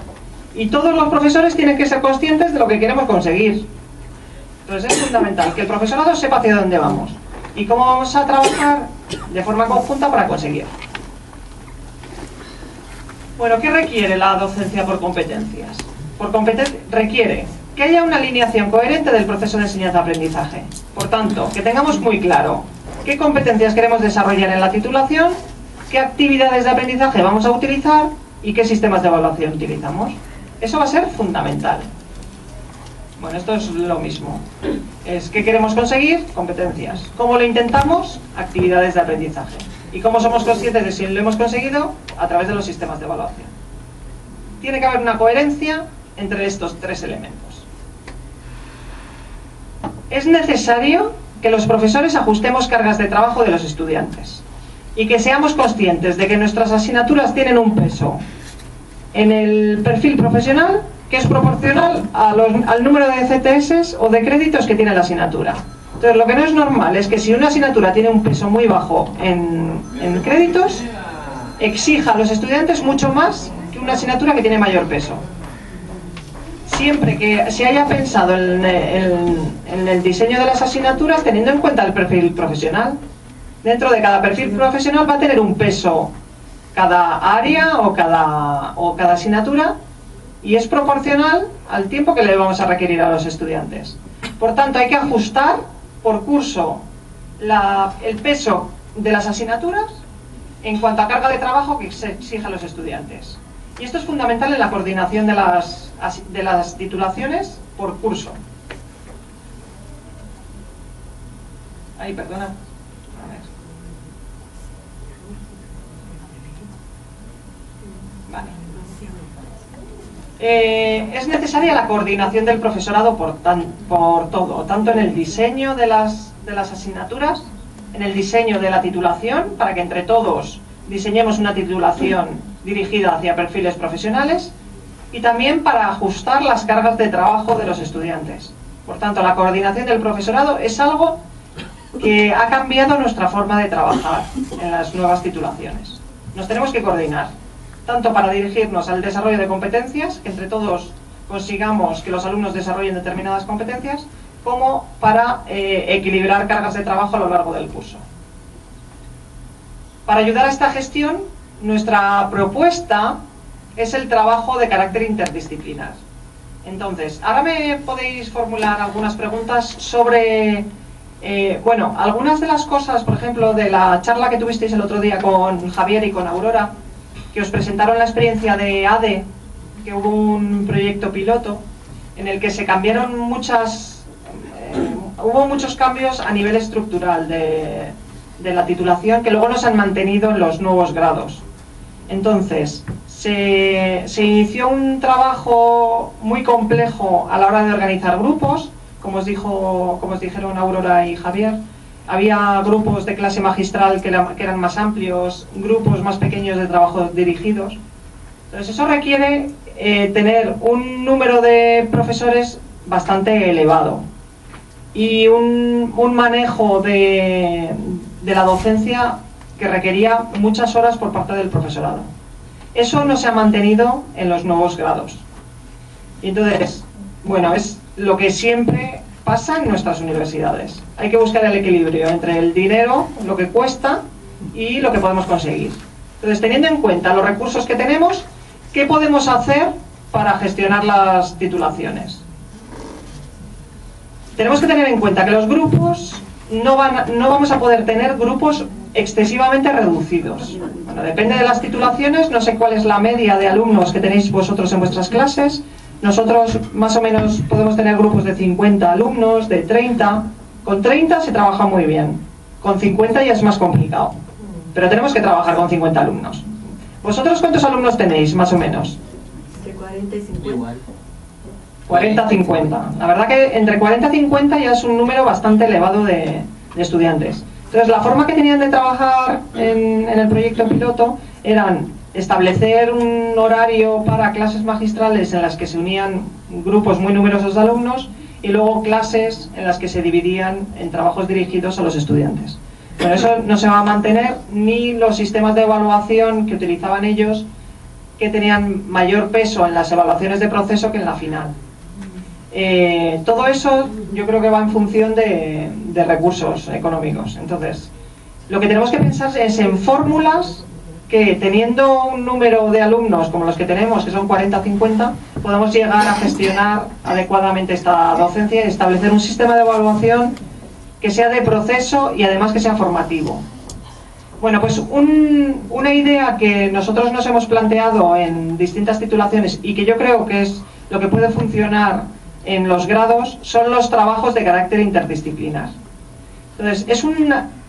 [SPEAKER 1] Y todos los profesores tienen que ser conscientes de lo que queremos conseguir. Entonces es fundamental que el profesorado sepa hacia dónde vamos y cómo vamos a trabajar de forma conjunta para conseguirlo. Bueno, ¿qué requiere la docencia por competencias? Requiere que haya una alineación coherente del proceso de enseñanza-aprendizaje. Por tanto, que tengamos muy claro qué competencias queremos desarrollar en la titulación, qué actividades de aprendizaje vamos a utilizar y qué sistemas de evaluación utilizamos. Eso va a ser fundamental. Bueno, esto es lo mismo. Es qué queremos conseguir, competencias. ¿Cómo lo intentamos? Actividades de aprendizaje. ¿Y cómo somos conscientes de si lo hemos conseguido? A través de los sistemas de evaluación. Tiene que haber una coherencia entre estos tres elementos. Es necesario que los profesores ajustemos cargas de trabajo de los estudiantes y que seamos conscientes de que nuestras asignaturas tienen un peso en el perfil profesional que es proporcional al número de CTS o de créditos que tiene la asignatura. Entonces, lo que no es normal es que si una asignatura tiene un peso muy bajo en créditos, exija a los estudiantes mucho más que una asignatura que tiene mayor peso. Siempre que se haya pensado en el diseño de las asignaturas teniendo en cuenta el perfil profesional. Dentro de cada perfil profesional va a tener un peso cada área o cada asignatura y es proporcional al tiempo que le vamos a requerir a los estudiantes. Por tanto, hay que ajustar por curso el peso de las asignaturas en cuanto a carga de trabajo que se exige a los estudiantes. Y esto es fundamental en la coordinación de las titulaciones por curso. Ay, perdona. A ver. Vale. Es necesaria la coordinación del profesorado por todo, tanto en el diseño de las asignaturas, en el diseño de la titulación, para que entre todos diseñemos una titulación dirigida hacia perfiles profesionales, y también para ajustar las cargas de trabajo de los estudiantes. Por tanto, la coordinación del profesorado es algo que ha cambiado nuestra forma de trabajar en las nuevas titulaciones. Nos tenemos que coordinar, tanto para dirigirnos al desarrollo de competencias, que entre todos consigamos que los alumnos desarrollen determinadas competencias, como para equilibrar cargas de trabajo a lo largo del curso. Para ayudar a esta gestión, nuestra propuesta es el trabajo de carácter interdisciplinar. Entonces, ahora me podéis formular algunas preguntas sobre, bueno, algunas de las cosas, por ejemplo, de la charla que tuvisteis el otro día con Javier y con Aurora, que os presentaron la experiencia de ADE, que hubo un proyecto piloto en el que se cambiaron hubo muchos cambios a nivel estructural de la titulación que luego no se han mantenido en los nuevos grados. Entonces, se inició un trabajo muy complejo a la hora de organizar grupos, como os dijeron Aurora y Javier, había grupos de clase magistral que eran más amplios, grupos más pequeños de trabajo dirigidos. Entonces eso requiere tener un número de profesores bastante elevado y un manejo de la docencia que requería muchas horas por parte del profesorado. Eso no se ha mantenido en los nuevos grados. Y entonces, bueno, es lo que siempre pasa en nuestras universidades. Hay que buscar el equilibrio entre el dinero, lo que cuesta y lo que podemos conseguir. Entonces, teniendo en cuenta los recursos que tenemos, ¿qué podemos hacer para gestionar las titulaciones? Tenemos que tener en cuenta que los grupos no vamos a poder tener grupos excesivamente reducidos. Bueno, depende de las titulaciones, no sé cuál es la media de alumnos que tenéis vosotros en vuestras clases. Nosotros más o menos podemos tener grupos de 50 alumnos, de 30. Con 30 se trabaja muy bien, con 50 ya es más complicado, pero tenemos que trabajar con 50 alumnos. ¿Vosotros cuántos alumnos tenéis, más o menos?
[SPEAKER 2] De 40 y 50.
[SPEAKER 8] Igual.
[SPEAKER 1] 40-50. La verdad que entre 40 y 50 ya es un número bastante elevado de estudiantes. Entonces, la forma que tenían de trabajar en el proyecto piloto eran establecer un horario para clases magistrales en las que se unían grupos muy numerosos de alumnos y luego clases en las que se dividían en trabajos dirigidos a los estudiantes. Pero eso no se va a mantener, ni los sistemas de evaluación que utilizaban ellos, que tenían mayor peso en las evaluaciones de proceso que en la final. Todo eso yo creo que va en función de recursos económicos. Entonces, lo que tenemos que pensar es en fórmulas que, teniendo un número de alumnos como los que tenemos, que son 40-50, podemos llegar a gestionar adecuadamente esta docencia y establecer un sistema de evaluación que sea de proceso y además que sea formativo. Bueno, pues una idea que nosotros nos hemos planteado en distintas titulaciones y que yo creo que es lo que puede funcionar en los grados son los trabajos de carácter interdisciplinar. Entonces,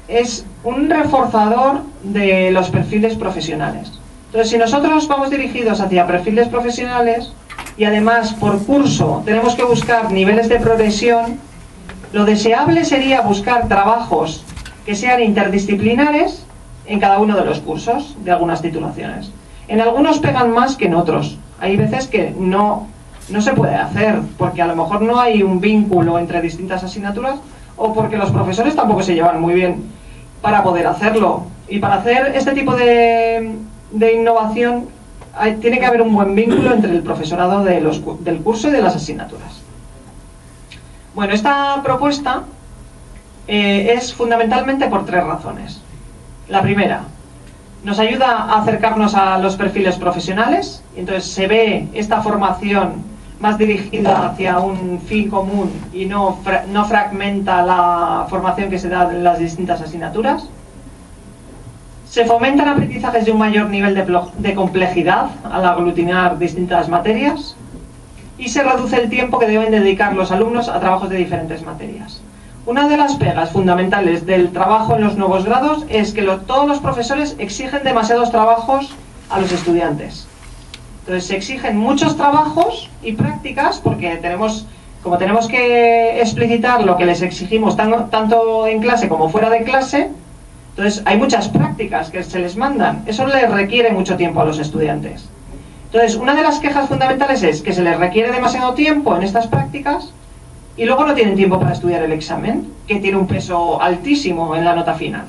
[SPEAKER 1] es un reforzador de los perfiles profesionales. Entonces, si nosotros vamos dirigidos hacia perfiles profesionales y además por curso tenemos que buscar niveles de progresión, lo deseable sería buscar trabajos que sean interdisciplinares en cada uno de los cursos de algunas titulaciones. En algunos pegan más que en otros. Hay veces que no se puede hacer porque a lo mejor no hay un vínculo entre distintas asignaturas o porque los profesores tampoco se llevan muy bien para poder hacerlo. Y para hacer este tipo de innovación tiene que haber un buen vínculo entre el profesorado del curso y de las asignaturas. Bueno, esta propuesta es fundamentalmente por 3 razones. La primera, nos ayuda a acercarnos a los perfiles profesionales, y entonces se ve esta formación más dirigida hacia un fin común y no fragmenta la formación que se da en las distintas asignaturas. Se fomentan aprendizajes de un mayor nivel de complejidad al aglutinar distintas materias y se reduce el tiempo que deben dedicar los alumnos a trabajos de diferentes materias. Una de las pegas fundamentales del trabajo en los nuevos grados es que todos los profesores exigen demasiados trabajos a los estudiantes. Entonces se exigen muchos trabajos y prácticas porque como tenemos que explicitar lo que les exigimos tanto en clase como fuera de clase, entonces hay muchas prácticas que se les mandan. Eso les requiere mucho tiempo a los estudiantes. Entonces, una de las quejas fundamentales es que se les requiere demasiado tiempo en estas prácticas y luego no tienen tiempo para estudiar el examen, que tiene un peso altísimo en la nota final.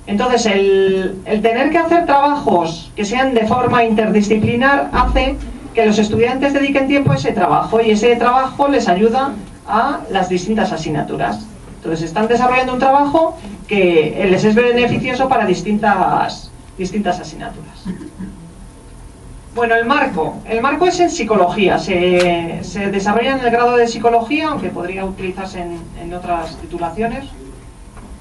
[SPEAKER 1] Entonces, el tener que hacer trabajos que sean de forma interdisciplinar hace que los estudiantes dediquen tiempo a ese trabajo y ese trabajo les ayuda a las distintas asignaturas. Entonces, están desarrollando un trabajo que les es beneficioso para distintas asignaturas. Bueno, el marco es en psicología, se desarrolla en el grado de psicología, aunque podría utilizarse en otras titulaciones,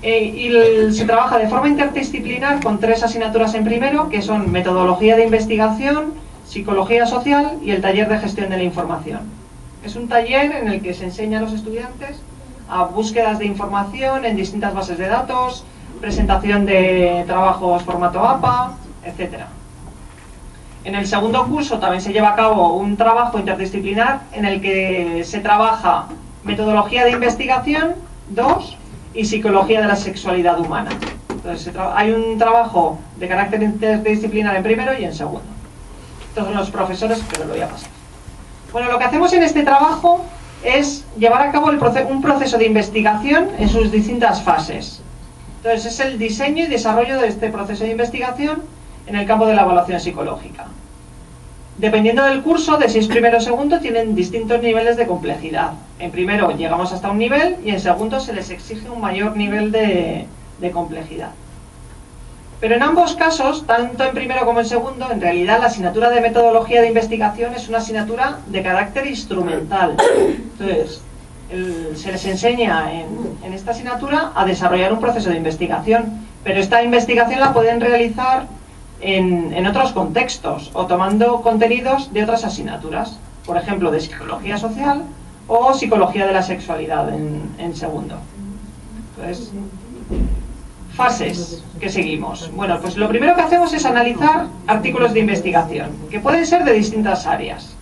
[SPEAKER 1] y se trabaja de forma interdisciplinar con 3 asignaturas en primero, que son metodología de investigación, psicología social y el taller de gestión de la información. Es un taller en el que se enseña a los estudiantes a búsquedas de información en distintas bases de datos, presentación de trabajos formato APA, etc. En el segundo curso también se lleva a cabo un trabajo interdisciplinar en el que se trabaja metodología de investigación 2 y psicología de la sexualidad humana. Entonces, hay un trabajo de carácter interdisciplinar en primero y en segundo. Estos son los profesores, pero lo voy a pasar. Bueno, lo que hacemos en este trabajo es llevar a cabo un proceso de investigación en sus distintas fases. Entonces, es el diseño y desarrollo de este proceso de investigación en el campo de la evaluación psicológica. Dependiendo del curso, de si es primero o segundo, tienen distintos niveles de complejidad. En primero llegamos hasta un nivel y en segundo se les exige un mayor nivel de complejidad. Pero en ambos casos, tanto en primero como en segundo, en realidad la asignatura de metodología de investigación es una asignatura de carácter instrumental. Entonces, se les enseña en esta asignatura a desarrollar un proceso de investigación, pero esta investigación la pueden realizar en otros contextos o tomando contenidos de otras asignaturas, por ejemplo de psicología social o psicología de la sexualidad en segundo. Entonces, fases que seguimos. Bueno, pues lo primero que hacemos es analizar artículos de investigación, que pueden ser de distintas áreas.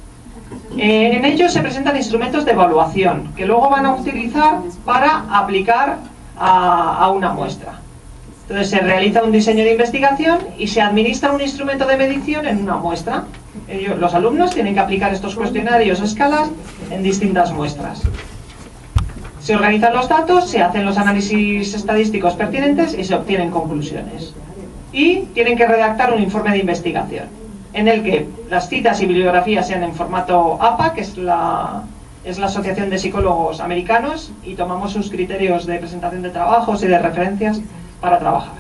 [SPEAKER 1] En ellos se presentan instrumentos de evaluación, que luego van a utilizar para aplicar a una muestra. Entonces se realiza un diseño de investigación y se administra un instrumento de medición en una muestra. Los alumnos tienen que aplicar estos cuestionarios o escalas en distintas muestras. Se organizan los datos, se hacen los análisis estadísticos pertinentes y se obtienen conclusiones. Y tienen que redactar un informe de investigación, en el que las citas y bibliografías sean en formato APA, que es la Asociación de Psicólogos Americanos, y tomamos sus criterios de presentación de trabajos y de referencias para trabajar.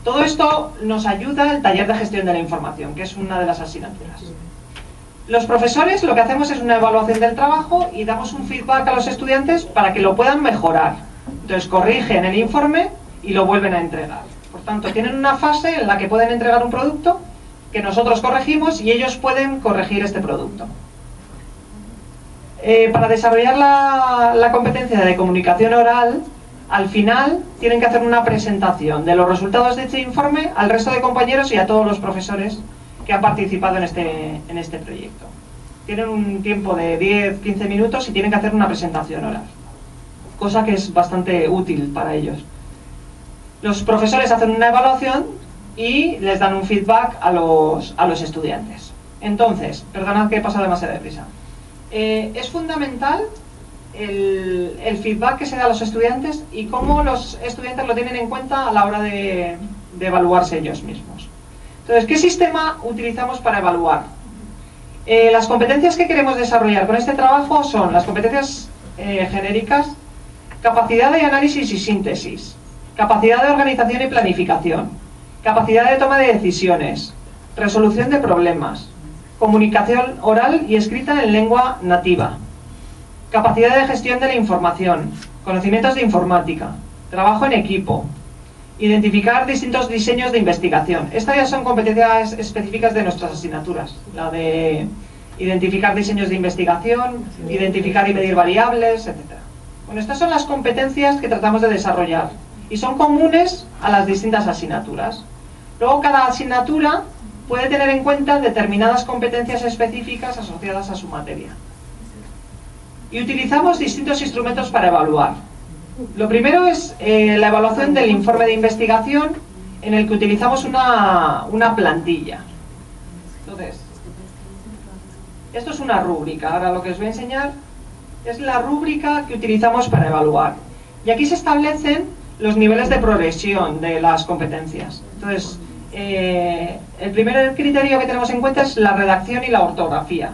[SPEAKER 1] Todo esto nos ayuda al taller de gestión de la información, que es una de las asignaturas. Los profesores lo que hacemos es una evaluación del trabajo y damos un feedback a los estudiantes para que lo puedan mejorar. Entonces corrigen el informe y lo vuelven a entregar. Por tanto, tienen una fase en la que pueden entregar un producto que nosotros corregimos y ellos pueden corregir este producto. Para desarrollar la competencia de comunicación oral, al final tienen que hacer una presentación de los resultados de este informe al resto de compañeros y a todos los profesores que han participado en este proyecto. Tienen un tiempo de 10-15 minutos y tienen que hacer una presentación oral, cosa que es bastante útil para ellos. Los profesores hacen una evaluación y les dan un feedback a los estudiantes. Entonces, perdonad que he pasado demasiado deprisa. Es fundamental el feedback que se da a los estudiantes y cómo los estudiantes lo tienen en cuenta a la hora de evaluarse ellos mismos. Entonces, ¿qué sistema utilizamos para evaluar? Las competencias que queremos desarrollar con este trabajo son las competencias genéricas: capacidad de análisis y síntesis, capacidad de organización y planificación, capacidad de toma de decisiones, resolución de problemas, comunicación oral y escrita en lengua nativa, capacidad de gestión de la información, conocimientos de informática, trabajo en equipo, identificar distintos diseños de investigación. Estas ya son competencias específicas de nuestras asignaturas, la de identificar diseños de investigación, identificar y medir variables, etc. Bueno, estas son las competencias que tratamos de desarrollar y son comunes a las distintas asignaturas. Luego, cada asignatura puede tener en cuenta determinadas competencias específicas asociadas a su materia. Y utilizamos distintos instrumentos para evaluar. Lo primero es la evaluación del informe de investigación, en el que utilizamos una plantilla. Entonces, esto es una rúbrica. Ahora lo que os voy a enseñar es la rúbrica que utilizamos para evaluar. Y aquí se establecen los niveles de progresión de las competencias. Entonces, el primer criterio que tenemos en cuenta es la redacción y la ortografía.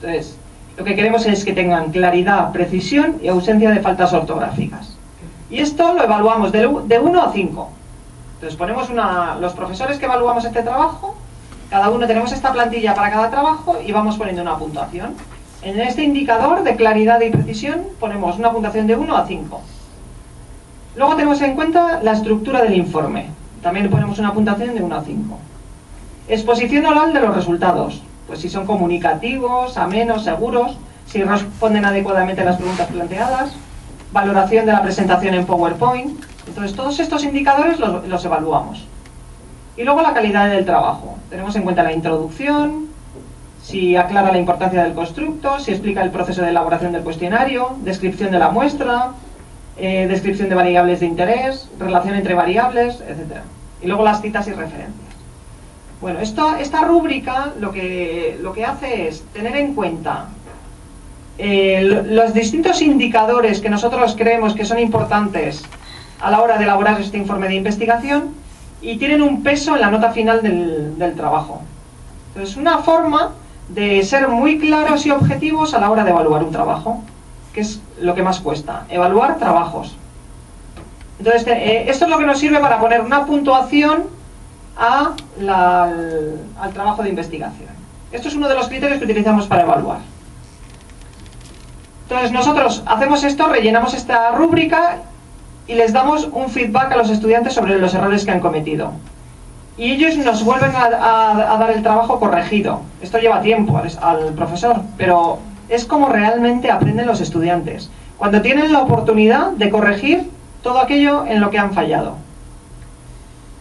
[SPEAKER 1] Entonces, lo que queremos es que tengan claridad, precisión y ausencia de faltas ortográficas. Y esto lo evaluamos de 1 a 5. Entonces ponemos los profesores que evaluamos este trabajo, cada uno tenemos esta plantilla para cada trabajo y vamos poniendo una puntuación. En este indicador de claridad y precisión ponemos una puntuación de 1 a 5. Luego tenemos en cuenta la estructura del informe. También ponemos una puntuación de 1 a 5. Exposición oral de los resultados. Pues si son comunicativos, amenos, seguros, si responden adecuadamente a las preguntas planteadas. Valoración de la presentación en PowerPoint. Entonces todos estos indicadores los evaluamos. Y luego la calidad del trabajo. Tenemos en cuenta la introducción, si aclara la importancia del constructo, si explica el proceso de elaboración del cuestionario, descripción de la muestra, descripción de variables de interés, relación entre variables, etc. Y luego las citas y referencias. Bueno, esta rúbrica lo que hace es tener en cuenta los distintos indicadores que nosotros creemos que son importantes a la hora de elaborar este informe de investigación y tienen un peso en la nota final del trabajo. Entonces, una forma de ser muy claros y objetivos a la hora de evaluar un trabajo, que es lo que más cuesta, evaluar trabajos. Entonces, esto es lo que nos sirve para poner una puntuación al trabajo de investigación. Esto es uno de los criterios que utilizamos para evaluar. Entonces, nosotros hacemos esto, rellenamos esta rúbrica y les damos un feedback a los estudiantes sobre los errores que han cometido. Y ellos nos vuelven a dar el trabajo corregido. Esto lleva tiempo al profesor, pero es como realmente aprenden los estudiantes, cuando tienen la oportunidad de corregir todo aquello en lo que han fallado.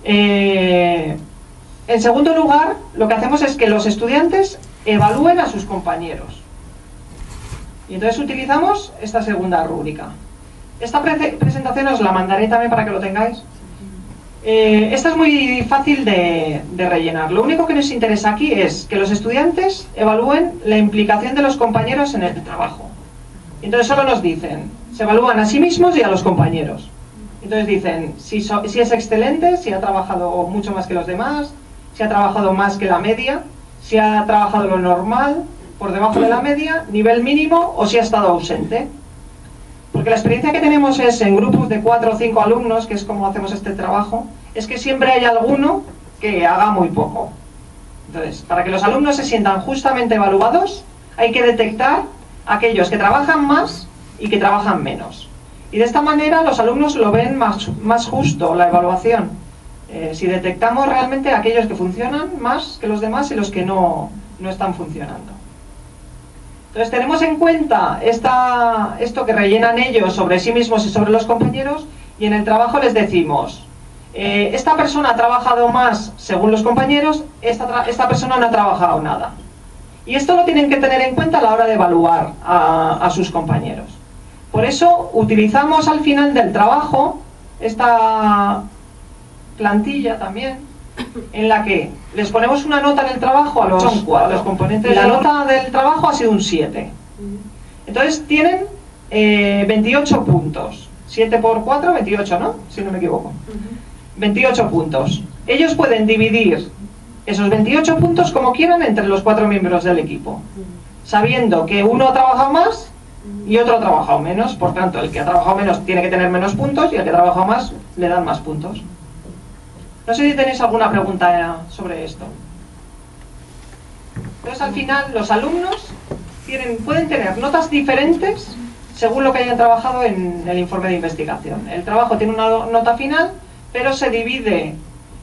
[SPEAKER 1] En segundo lugar, lo que hacemos es que los estudiantes evalúen a sus compañeros. Y entonces utilizamos esta segunda rúbrica. Esta presentación os la mandaré también para que lo tengáis. Esta es muy fácil de rellenar. Lo único que nos interesa aquí es que los estudiantes evalúen la implicación de los compañeros en el trabajo. Entonces solo nos dicen, se evalúan a sí mismos y a los compañeros. Entonces dicen si es excelente, si ha trabajado mucho más que los demás, si ha trabajado más que la media, si ha trabajado lo normal, por debajo de la media, nivel mínimo o si ha estado ausente. Porque la experiencia que tenemos es en grupos de 4 o 5 alumnos, que es como hacemos este trabajo, es que siempre hay alguno que haga muy poco. Entonces, para que los alumnos se sientan justamente evaluados, hay que detectar aquellos que trabajan más y que trabajan menos. Y de esta manera los alumnos lo ven más justo, la evaluación. Si detectamos realmente aquellos que funcionan más que los demás y los que no están funcionando. Entonces tenemos en cuenta esto que rellenan ellos sobre sí mismos y sobre los compañeros, y en el trabajo les decimos, esta persona ha trabajado más según los compañeros, esta persona no ha trabajado nada. Y esto lo tienen que tener en cuenta a la hora de evaluar a sus compañeros. Por eso utilizamos al final del trabajo esta plantilla también, en la que les ponemos una nota en el trabajo a los componentes. La nota del trabajo ha sido un 7. Entonces tienen 28 puntos. 7 por 4, 28, ¿no? Si no me equivoco. 28 puntos. Ellos pueden dividir esos 28 puntos como quieran entre los 4 miembros del equipo, sabiendo que uno ha trabajado más y otro ha trabajado menos. Por tanto, el que ha trabajado menos tiene que tener menos puntos y el que ha trabajado más le dan más puntos. No sé si tenéis alguna pregunta sobre esto. Entonces, al final, los alumnos pueden tener notas diferentes según lo que hayan trabajado en el informe de investigación. El trabajo tiene una nota final, pero se divide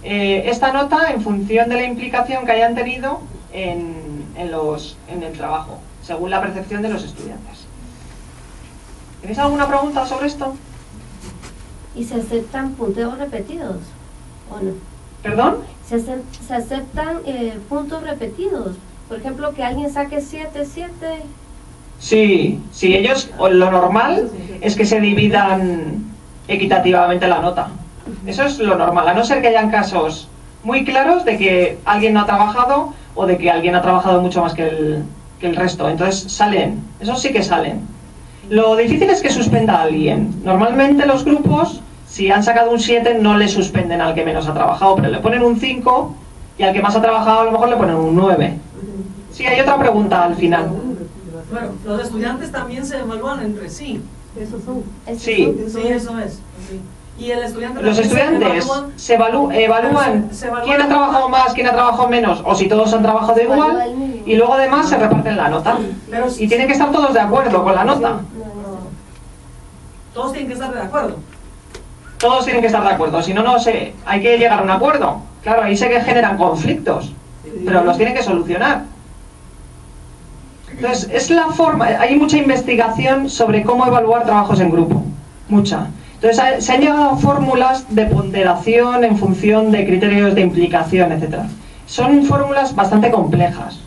[SPEAKER 1] esta nota en función de la implicación que hayan tenido en el trabajo, según la percepción de los estudiantes. ¿Tenéis alguna pregunta sobre esto?
[SPEAKER 6] ¿Y se aceptan punteos repetidos o no?
[SPEAKER 1] ¿Perdón?
[SPEAKER 6] ¿Se aceptan puntos repetidos? Por ejemplo, que alguien saque 7, 7.
[SPEAKER 1] Sí, ellos, lo normal es que se dividan equitativamente la nota. Eso es lo normal, a no ser que hayan casos muy claros de que alguien no ha trabajado o de que alguien ha trabajado mucho más que el resto. Entonces salen, esos sí que salen. Lo difícil es que suspenda a alguien. Normalmente los grupos, si han sacado un 7, no le suspenden al que menos ha trabajado, pero le ponen un 5 y al que más ha trabajado a lo mejor le ponen un 9. Sí, hay otra pregunta al final.
[SPEAKER 3] Bueno, los estudiantes también se evalúan entre sí.
[SPEAKER 2] Esos son.
[SPEAKER 1] Sí.
[SPEAKER 3] Sí, eso es. Sí. Y el estudiante
[SPEAKER 1] Los estudiantes se evalúan quién ha trabajado más, quién ha trabajado menos, o si todos han trabajado igual, y luego además se reparten la nota. Y tienen que estar todos de acuerdo con la nota.
[SPEAKER 3] Todos tienen que estar de acuerdo.
[SPEAKER 1] Todos tienen que estar de acuerdo, si no, hay que llegar a un acuerdo. Claro, ahí sé que generan conflictos, pero los tienen que solucionar. Entonces, es la forma, hay mucha investigación sobre cómo evaluar trabajos en grupo, mucha. Entonces, se han llegado a fórmulas de ponderación en función de criterios de implicación, etc. Son fórmulas bastante complejas.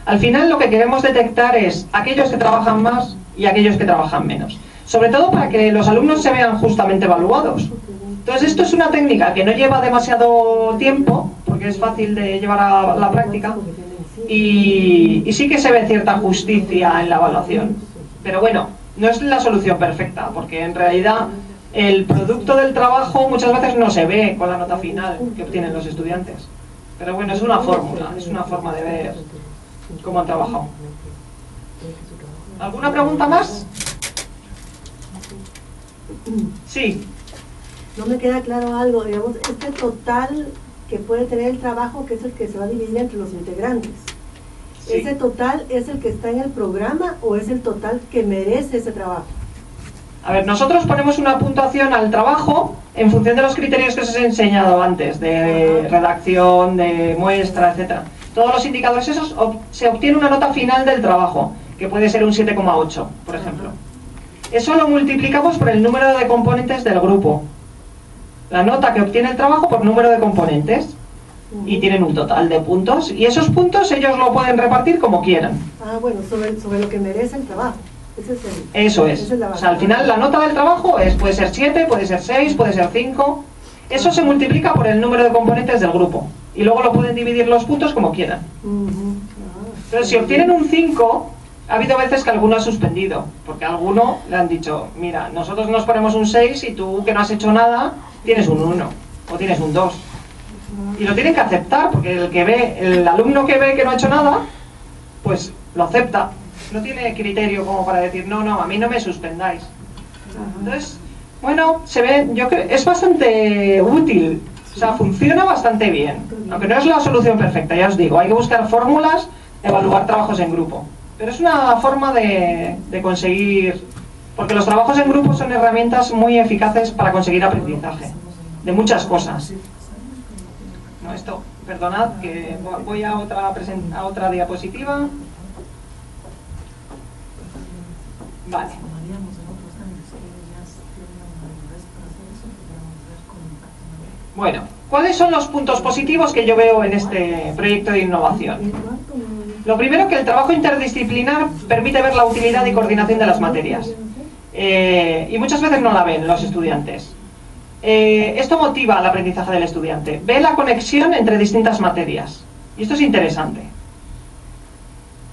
[SPEAKER 1] Al final, lo que queremos detectar es aquellos que trabajan más y aquellos que trabajan menos. sobre todo para que los alumnos se vean justamente evaluados. Entonces esto es una técnica que no lleva demasiado tiempo, porque es fácil de llevar a la práctica, y sí que se ve cierta justicia en la evaluación. Pero bueno, no es la solución perfecta, porque en realidad el producto del trabajo muchas veces no se ve con la nota final que obtienen los estudiantes. Pero bueno, es una fórmula, es una forma de ver cómo han trabajado. ¿Alguna pregunta más? Sí.
[SPEAKER 2] No me queda claro algo, digamos, este total que puede tener el trabajo, que es el que se va a dividir entre los integrantes. Sí. ¿Ese total es el que está en el programa o es el total que merece ese trabajo?
[SPEAKER 1] A ver, nosotros ponemos una puntuación al trabajo en función de los criterios que os he enseñado antes, de redacción, de muestra, etcétera. Todos los indicadores esos se obtiene una nota final del trabajo, que puede ser un 7,8, por ejemplo. Eso lo multiplicamos por el número de componentes del grupo. La nota que obtiene el trabajo por número de componentes, y tienen un total de puntos, y esos puntos ellos lo pueden repartir como quieran.
[SPEAKER 2] Ah, bueno, sobre lo que merece el trabajo.
[SPEAKER 1] Eso es. O sea, al final la nota del trabajo puede ser 7, puede ser 6, puede ser 5. Eso se multiplica por el número de componentes del grupo. Y luego lo pueden dividir los puntos como quieran. Entonces, si obtienen un 5, ha habido veces que alguno ha suspendido. Porque a alguno le han dicho, mira, nosotros nos ponemos un 6 y tú que no has hecho nada, tienes un 1 o tienes un 2. Y lo tienen que aceptar, porque el alumno que ve que no ha hecho nada, pues lo acepta. No tiene criterio como para decir, no, a mí no me suspendáis. Entonces, bueno, se ve, yo creo, es bastante útil, o sea, funciona bastante bien. Aunque no es la solución perfecta, ya os digo, hay que buscar fórmulas, evaluar trabajos en grupo. Pero es una forma de conseguir, porque los trabajos en grupo son herramientas muy eficaces para conseguir aprendizaje, de muchas cosas. No, esto, perdonad, que voy a otra diapositiva. Vale. Bueno, ¿cuáles son los puntos positivos que yo veo en este proyecto de innovación? Lo primero, que el trabajo interdisciplinar permite ver la utilidad y coordinación de las materias. Y muchas veces no la ven los estudiantes. Esto motiva el aprendizaje del estudiante. Ve la conexión entre distintas materias. Y esto es interesante.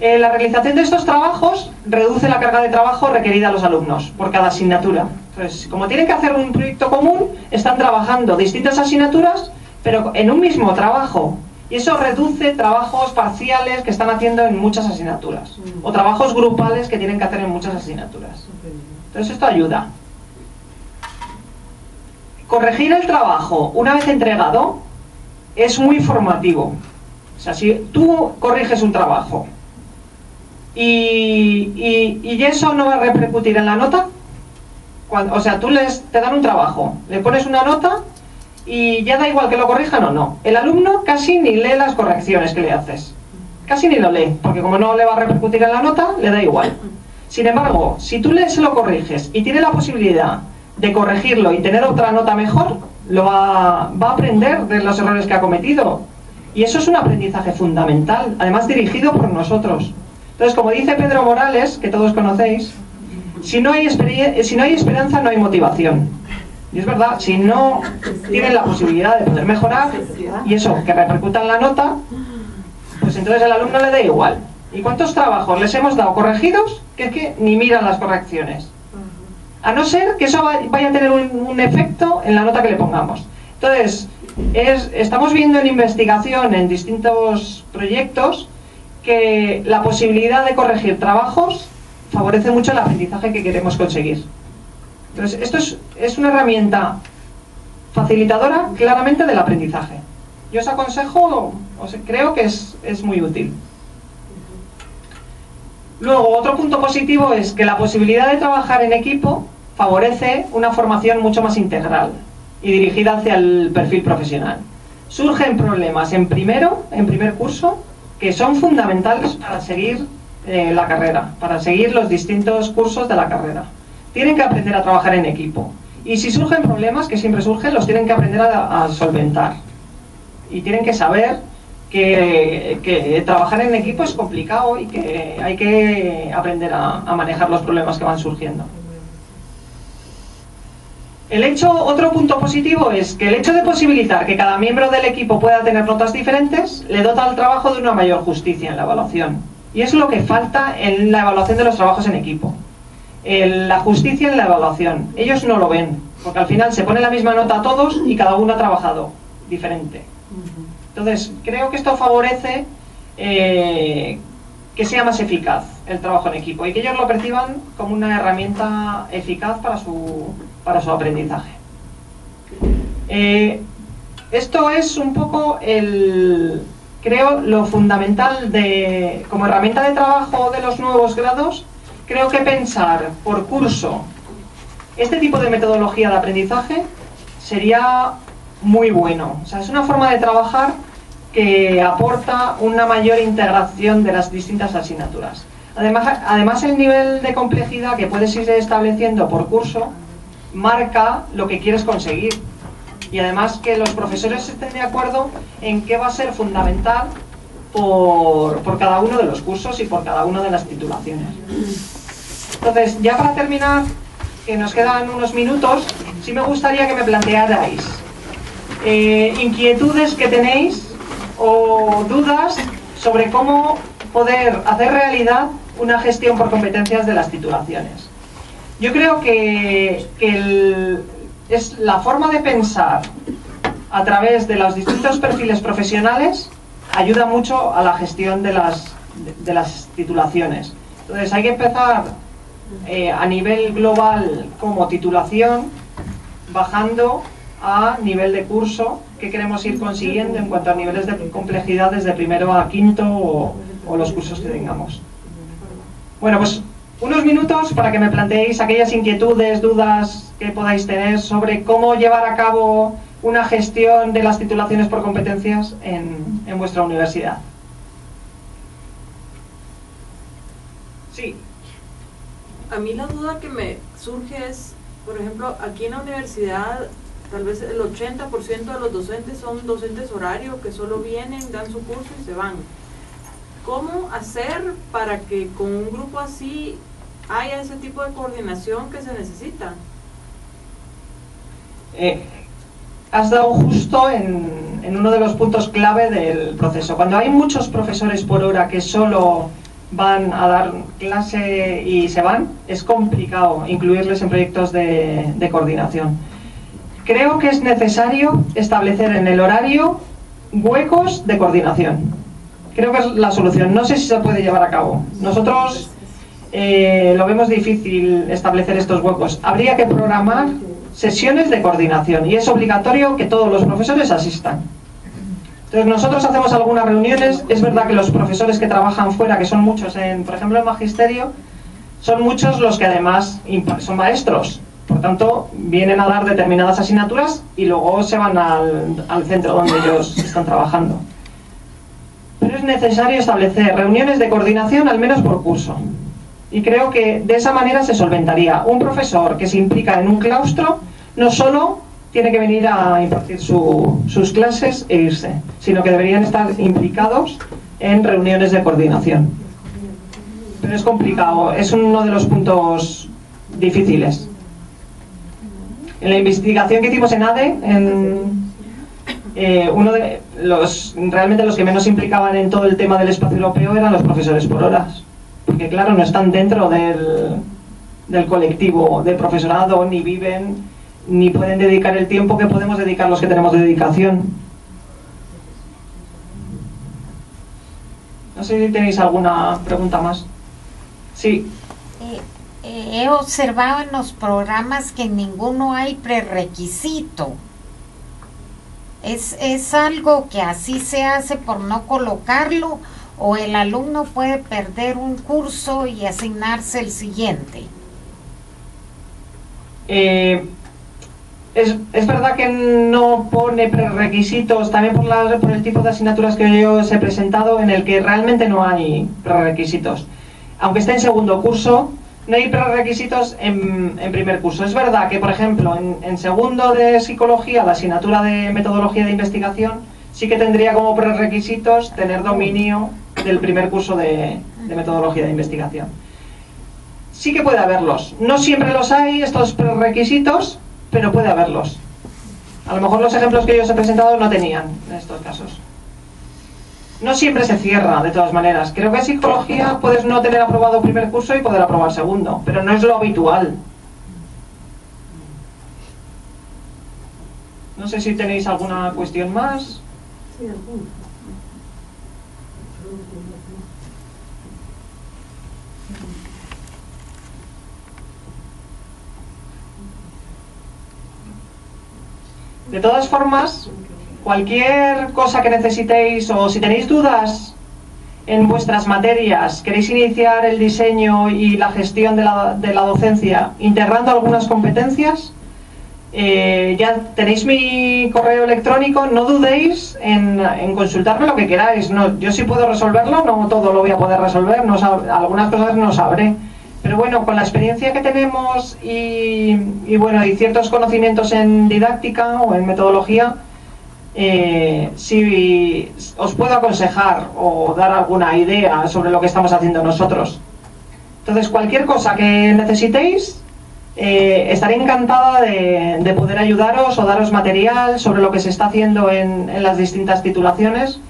[SPEAKER 1] La realización de estos trabajos reduce la carga de trabajo requerida a los alumnos por cada asignatura. Entonces, como tienen que hacer un proyecto común, están trabajando distintas asignaturas, pero en un mismo trabajo. Y eso reduce trabajos parciales que están haciendo en muchas asignaturas. O trabajos grupales que tienen que hacer en muchas asignaturas. Entonces esto ayuda. Corregir el trabajo una vez entregado es muy formativo. O sea, si tú corriges un trabajo y eso no va a repercutir en la nota, o sea, te dan un trabajo, le pones una nota y ya da igual que lo corrijan o no. El alumno casi ni lee las correcciones que le haces. Casi ni lo lee, porque como no le va a repercutir en la nota, le da igual. Sin embargo, si tú se lo corriges y tiene la posibilidad de corregirlo y tener otra nota mejor, va a aprender de los errores que ha cometido. Y eso es un aprendizaje fundamental, además dirigido por nosotros. Entonces, como dice Pedro Morales, que todos conocéis, si no hay esperanza, no hay motivación. Y es verdad, si no tienen la posibilidad de poder mejorar, y eso, que repercuta en la nota, pues entonces el alumno le da igual. ¿Y cuántos trabajos les hemos dado corregidos que es que ni miran las correcciones? A no ser que eso vaya a tener un efecto en la nota que le pongamos. Entonces, estamos viendo en investigación, en distintos proyectos, que la posibilidad de corregir trabajos favorece mucho el aprendizaje que queremos conseguir. Entonces, esto es una herramienta facilitadora claramente del aprendizaje. Yo os aconsejo, creo que es muy útil. Luego, otro punto positivo es que la posibilidad de trabajar en equipo favorece una formación mucho más integral y dirigida hacia el perfil profesional. Surgen problemas en primer curso que son fundamentales para seguir la carrera, para seguir los distintos cursos de la carrera. Tienen que aprender a trabajar en equipo. Y si surgen problemas, que siempre surgen, los tienen que aprender a solventar. Y tienen que saber que trabajar en equipo es complicado y que hay que aprender a manejar los problemas que van surgiendo. Otro punto positivo es que el hecho de posibilitar que cada miembro del equipo pueda tener notas diferentes le dota al trabajo de una mayor justicia en la evaluación. Y es lo que falta en la evaluación de los trabajos en equipo. La justicia en la evaluación. Ellos no lo ven, porque al final se pone la misma nota a todos y cada uno ha trabajado diferente. Entonces, creo que esto favorece que sea más eficaz el trabajo en equipo y que ellos lo perciban como una herramienta eficaz para su aprendizaje. Esto es un poco creo, lo fundamental como herramienta de trabajo de los nuevos grados. Creo que pensar por curso este tipo de metodología de aprendizaje sería muy bueno. O sea, es una forma de trabajar que aporta una mayor integración de las distintas asignaturas. Además, el nivel de complejidad que puedes ir estableciendo por curso marca lo que quieres conseguir. Y además que los profesores estén de acuerdo en qué va a ser fundamental por cada uno de los cursos y por cada una de las titulaciones. Entonces, ya para terminar, que nos quedan unos minutos, sí me gustaría que me plantearais inquietudes que tenéis o dudas sobre cómo poder hacer realidad una gestión por competencias de las titulaciones. Yo creo que es la forma de pensar a través de los distintos perfiles profesionales ayuda mucho a la gestión de las titulaciones. Entonces hay que empezar a nivel global como titulación, bajando a nivel de curso que queremos ir consiguiendo en cuanto a niveles de complejidad desde primero a quinto o los cursos que tengamos. Bueno, pues unos minutos para que me planteéis aquellas inquietudes, dudas que podáis tener sobre cómo llevar a cabo una gestión de las titulaciones por competencias en vuestra universidad. Sí.
[SPEAKER 4] A mí la duda que me surge es, por ejemplo, aquí en la universidad tal vez el 80% de los docentes son docentes horarios que solo vienen, dan su curso y se van. ¿Cómo hacer para que con un grupo así haya ese tipo de coordinación que se necesita?
[SPEAKER 1] Has dado justo en uno de los puntos clave del proceso. Cuando hay muchos profesores por hora que solo van a dar clase y se van, es complicado incluirles en proyectos de coordinación. Creo que es necesario establecer en el horario huecos de coordinación. Creo que es la solución. No sé si se puede llevar a cabo. Nosotros lo vemos difícil establecer estos huecos. Habría que programar sesiones de coordinación y es obligatorio que todos los profesores asistan. Entonces nosotros hacemos algunas reuniones. Es verdad que los profesores que trabajan fuera, que son muchos, por ejemplo en magisterio, son muchos los que además son maestros. Por tanto, vienen a dar determinadas asignaturas y luego se van al centro donde ellos están trabajando. Pero es necesario establecer reuniones de coordinación al menos por curso. Y creo que de esa manera se solventaría. Un profesor que se implica en un claustro no solo tiene que venir a impartir sus clases e irse, sino que deberían estar implicados en reuniones de coordinación. Pero es complicado, es uno de los puntos difíciles. En la investigación que hicimos en ADE, uno de realmente los que menos implicaban en todo el tema del espacio europeo eran los profesores por horas. Porque claro, no están dentro del colectivo de profesorado, ni viven, ni pueden dedicar el tiempo que podemos dedicar los que tenemos de dedicación. No sé si tenéis alguna pregunta más. Sí.
[SPEAKER 5] He observado en los programas que en ninguno hay prerequisito. ¿Es algo que así se hace por no colocarlo o el alumno puede perder un curso y asignarse el siguiente?
[SPEAKER 1] Es verdad que no pone prerequisitos, también por el tipo de asignaturas que yo os he presentado, en el que realmente no hay prerequisitos. Aunque esté en segundo curso, no hay prerequisitos en primer curso. Es verdad que, por ejemplo, en segundo de psicología, la asignatura de metodología de investigación, sí que tendría como prerequisitos tener dominio del primer curso de metodología de investigación. Sí que puede haberlos. No siempre los hay, estos prerequisitos, pero puede haberlos. A lo mejor los ejemplos que yo os he presentado no tenían en estos casos. No siempre se cierra, de todas maneras. Creo que en psicología puedes no tener aprobado primer curso y poder aprobar segundo, pero no es lo habitual. No sé si tenéis alguna cuestión más.
[SPEAKER 2] Sí, alguna.
[SPEAKER 1] De todas formas, cualquier cosa que necesitéis o si tenéis dudas en vuestras materias, queréis iniciar el diseño y la gestión de la docencia integrando algunas competencias, ya tenéis mi correo electrónico, no dudéis en consultarme lo que queráis. No, yo sí puedo resolverlo, no todo lo voy a poder resolver, algunas cosas no sabré. Pero bueno, con la experiencia que tenemos y bueno, y ciertos conocimientos en didáctica o en metodología, sí os puedo aconsejar o dar alguna idea sobre lo que estamos haciendo nosotros. Entonces, cualquier cosa que necesitéis, estaré encantada de poder ayudaros o daros material sobre lo que se está haciendo en las distintas titulaciones,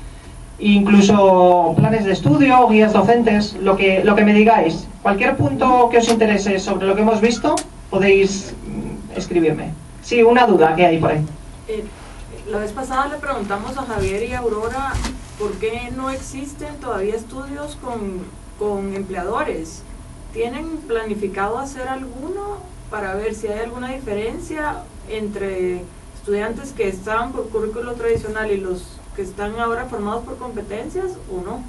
[SPEAKER 1] incluso planes de estudio, guías docentes, lo que me digáis. Cualquier punto que os interese sobre lo que hemos visto, podéis escribirme. Sí, una duda que hay por ahí.
[SPEAKER 4] La vez pasada le preguntamos a Javier y a Aurora por qué no existen todavía estudios con empleadores. ¿Tienen planificado hacer alguno para ver si hay alguna diferencia entre estudiantes que estaban por currículo tradicional y los que están ahora formados por competencias o no?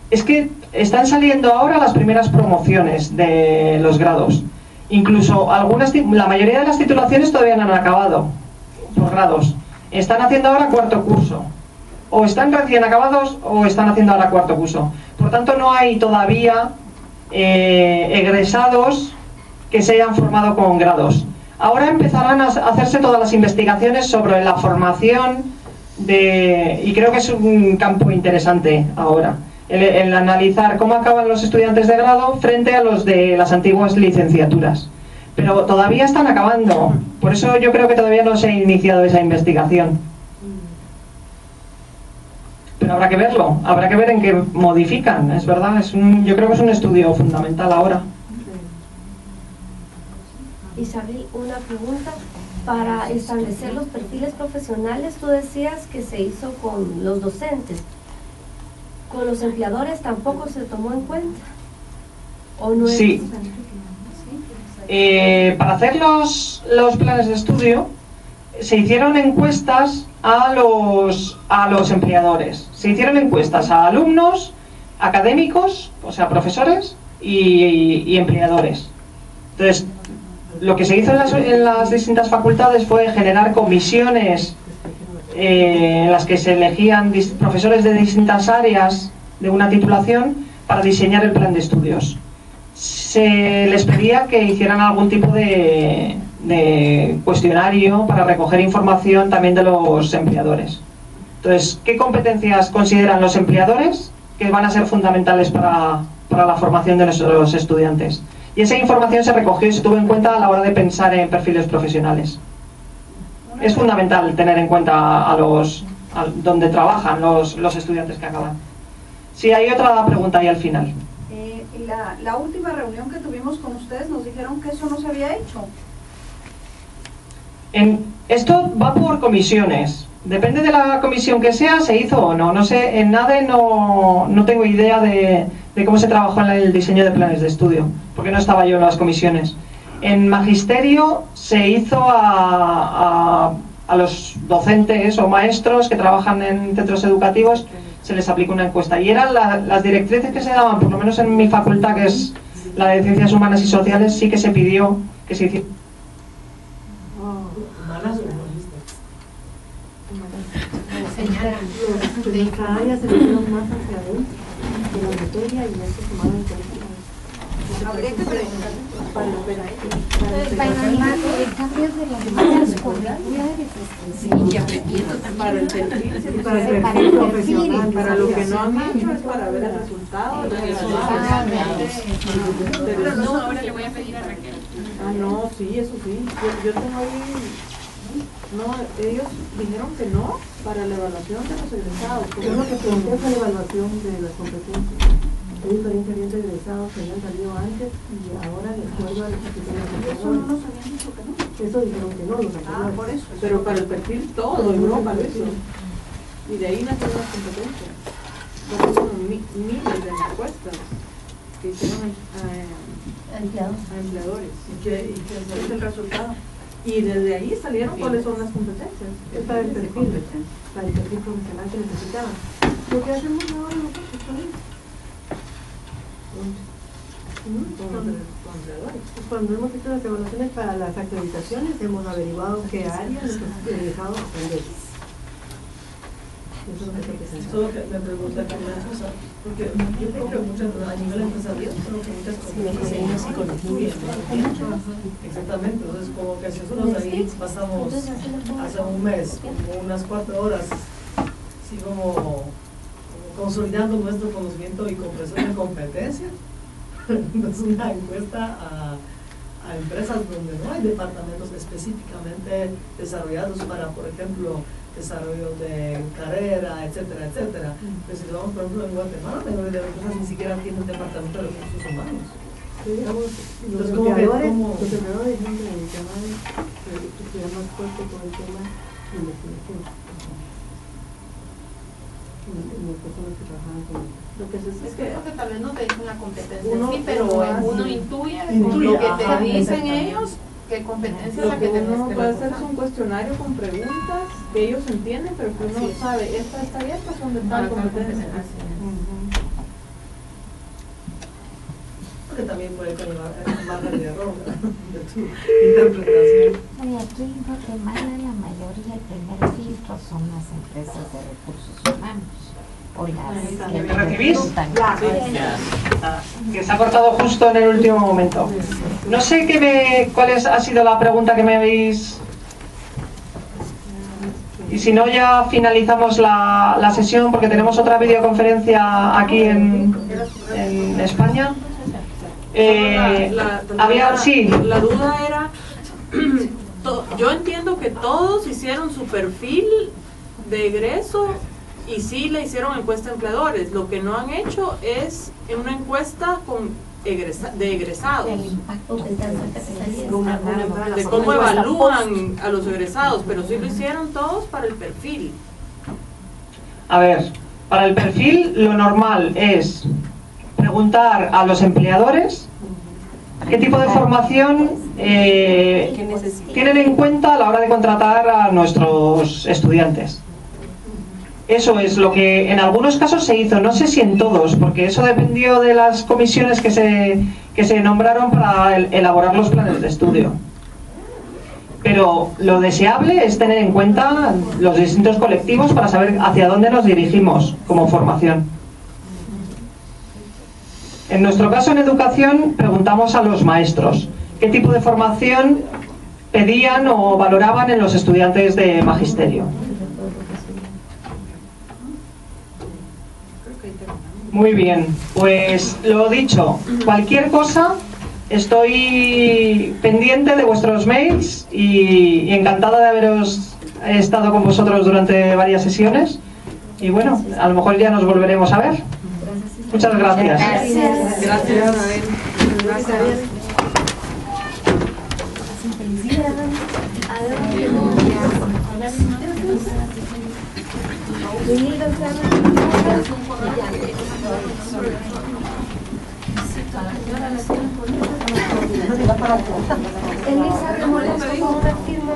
[SPEAKER 1] Es que están saliendo ahora las primeras promociones de los grados. Incluso la mayoría de las titulaciones todavía no han acabado por grados. Están haciendo ahora cuarto curso. O están recién acabados o están haciendo ahora cuarto curso. Por tanto, no hay todavía egresados que se hayan formado con grados. Ahora empezarán a hacerse todas las investigaciones sobre la formación y creo que es un campo interesante ahora. El analizar cómo acaban los estudiantes de grado frente a los de las antiguas licenciaturas. Pero todavía están acabando, por eso yo creo que todavía no se ha iniciado esa investigación. Pero habrá que verlo, habrá que ver en qué modifican, es verdad, yo creo que es un estudio fundamental ahora.
[SPEAKER 6] Isabel, una pregunta. Para establecer los perfiles profesionales, tú decías que se hizo con los docentes. ¿Con los empleadores tampoco se tomó en cuenta? ¿O no es?
[SPEAKER 1] Sí. Para hacer los planes de estudio, se hicieron encuestas a los empleadores. Se hicieron encuestas a alumnos, académicos, o sea, profesores y empleadores. Entonces, lo que se hizo en las distintas facultades fue generar comisiones en las que se elegían profesores de distintas áreas de una titulación para diseñar el plan de estudios. Se les pedía que hicieran algún tipo de cuestionario para recoger información también de los empleadores. Entonces, ¿qué competencias consideran los empleadores que van a ser fundamentales para la formación de nuestros estudiantes? Y esa información se recogió y se tuvo en cuenta a la hora de pensar en perfiles profesionales. Es fundamental tener en cuenta donde trabajan los estudiantes que acaban. Sí, hay otra pregunta ahí al final.
[SPEAKER 9] La última reunión que tuvimos con ustedes nos dijeron que eso no se había hecho.
[SPEAKER 1] Esto va por comisiones. Depende de la comisión que sea, se hizo o no. No sé, en NADE no tengo idea de cómo se trabajó en el diseño de planes de estudio, porque no estaba yo en las comisiones. En magisterio se hizo a los docentes o maestros que trabajan en centros educativos, se les aplicó una encuesta. Y eran las directrices que se daban, por lo menos en mi facultad, que es la de Ciencias Humanas y Sociales, sí que se pidió que se hiciera.
[SPEAKER 2] Nuestra área se metieron más hacia adentro de la materia y eso tomaba en cuenta.
[SPEAKER 9] Habría que preguntar
[SPEAKER 6] para el cambio de las materias curriculares y aprendiendo también
[SPEAKER 4] para el perfil,
[SPEAKER 2] para el perfil profesional,
[SPEAKER 4] para lo que no han hecho es para ver el resultado.
[SPEAKER 6] Exactamente.
[SPEAKER 4] Pero no,
[SPEAKER 10] ahora le voy a pedir a Raquel.
[SPEAKER 4] Ah, no, sí, eso sí. Yo tengo ahí... No, ellos dijeron que no para la evaluación de los egresados.
[SPEAKER 2] Yo lo que pregunté fue la evaluación de las competencias. Hay diferentes egresados que habían salido antes y ahora les acuerdo a los que tienen
[SPEAKER 9] Eso no nos habían dicho que no.
[SPEAKER 2] Eso dijeron que no, los anteriores.
[SPEAKER 9] Por eso.
[SPEAKER 4] Pero para el perfil todo, no para eso. Y de ahí nacen las competencias. Son miles de encuestas que hicieron a empleadores.
[SPEAKER 9] ¿Y qué es el resultado?
[SPEAKER 4] Y desde ahí salieron cuáles son las competencias.
[SPEAKER 2] Es para el perfil profesional que necesitaban. Lo que hacemos ahora nosotros también. Cuando hemos hecho las evaluaciones para las acreditaciones, hemos averiguado qué áreas nuestros egresados aprenden. Eso es lo que se hace.
[SPEAKER 3] Solo que me pregunta que una cosa, porque yo creo que muchas, a nivel empresarial, creo que muchas competencias. Exactamente, entonces como que si nosotros ahí pasamos hace un mes, como unas 4 horas, así como consolidando nuestro conocimiento y comprensión de competencia, es una encuesta a empresas donde no hay departamentos específicamente desarrollados para, por ejemplo, desarrollo de carrera, etcétera, etcétera. Pero si vamos, por ejemplo, en Guatemala, la mayoría de empresas ni siquiera tienen un departamento de recursos humanos.
[SPEAKER 2] Los empleadores siempre dedicaban que sea más fuerte con el tema de investigación. Las personas que trabajaban con eso.
[SPEAKER 4] Lo que se
[SPEAKER 10] Es que creo que tal vez no te dicen la competencia
[SPEAKER 4] Uno-
[SPEAKER 10] sí, pero
[SPEAKER 4] uno
[SPEAKER 10] intuye
[SPEAKER 4] intuye,
[SPEAKER 10] lo que
[SPEAKER 4] ajá,
[SPEAKER 10] te dicen
[SPEAKER 4] exactamente.
[SPEAKER 10] ellos, qué competencia es
[SPEAKER 4] Lo
[SPEAKER 10] la
[SPEAKER 4] que
[SPEAKER 10] que tenés
[SPEAKER 4] uno
[SPEAKER 10] que
[SPEAKER 4] puede hacer es
[SPEAKER 10] reforzar.
[SPEAKER 4] un cuestionario con preguntas que ellos entienden, pero que uno sabe, esta está bien, estas son de tal
[SPEAKER 10] Para tal
[SPEAKER 4] competencia.
[SPEAKER 10] competencia.
[SPEAKER 3] Porque también puede conllevar margen de error, ¿verdad? De tu interpretación.
[SPEAKER 5] Y aquí en Guatemala la mayoría, el primer filtro son las empresas de recursos humanos o las que
[SPEAKER 1] ¿Me recibís?
[SPEAKER 5] reclutan.
[SPEAKER 1] Que se ha cortado justo en el último momento. No sé cuál ha sido la pregunta que me habéis... Y si no, ya finalizamos la sesión porque tenemos otra videoconferencia aquí en España.
[SPEAKER 4] La duda era, yo entiendo que todos hicieron su perfil de egreso y sí le hicieron encuesta a empleadores. Lo que no han hecho es una encuesta de egresados, de cómo evalúan a los egresados, pero sí lo hicieron todos para el perfil.
[SPEAKER 1] A ver, para el perfil lo normal es preguntar a los empleadores qué tipo de formación tienen en cuenta a la hora de contratar a nuestros estudiantes. Eso es lo que en algunos casos se hizo, no sé si en todos, porque eso dependió de las comisiones que se nombraron para elaborar los planes de estudio. Pero lo deseable es tener en cuenta los distintos colectivos para saber hacia dónde nos dirigimos como formación. En nuestro caso, en educación, preguntamos a los maestros qué tipo de formación pedían o valoraban en los estudiantes de magisterio. Muy bien, pues lo dicho, cualquier cosa, estoy pendiente de vuestros mails y encantada de haberos estado con vosotros durante varias sesiones. Y bueno, a lo mejor ya nos volveremos a ver. Muchas gracias.
[SPEAKER 4] Gracias.
[SPEAKER 6] Elisa, ¿te molesta con una firma?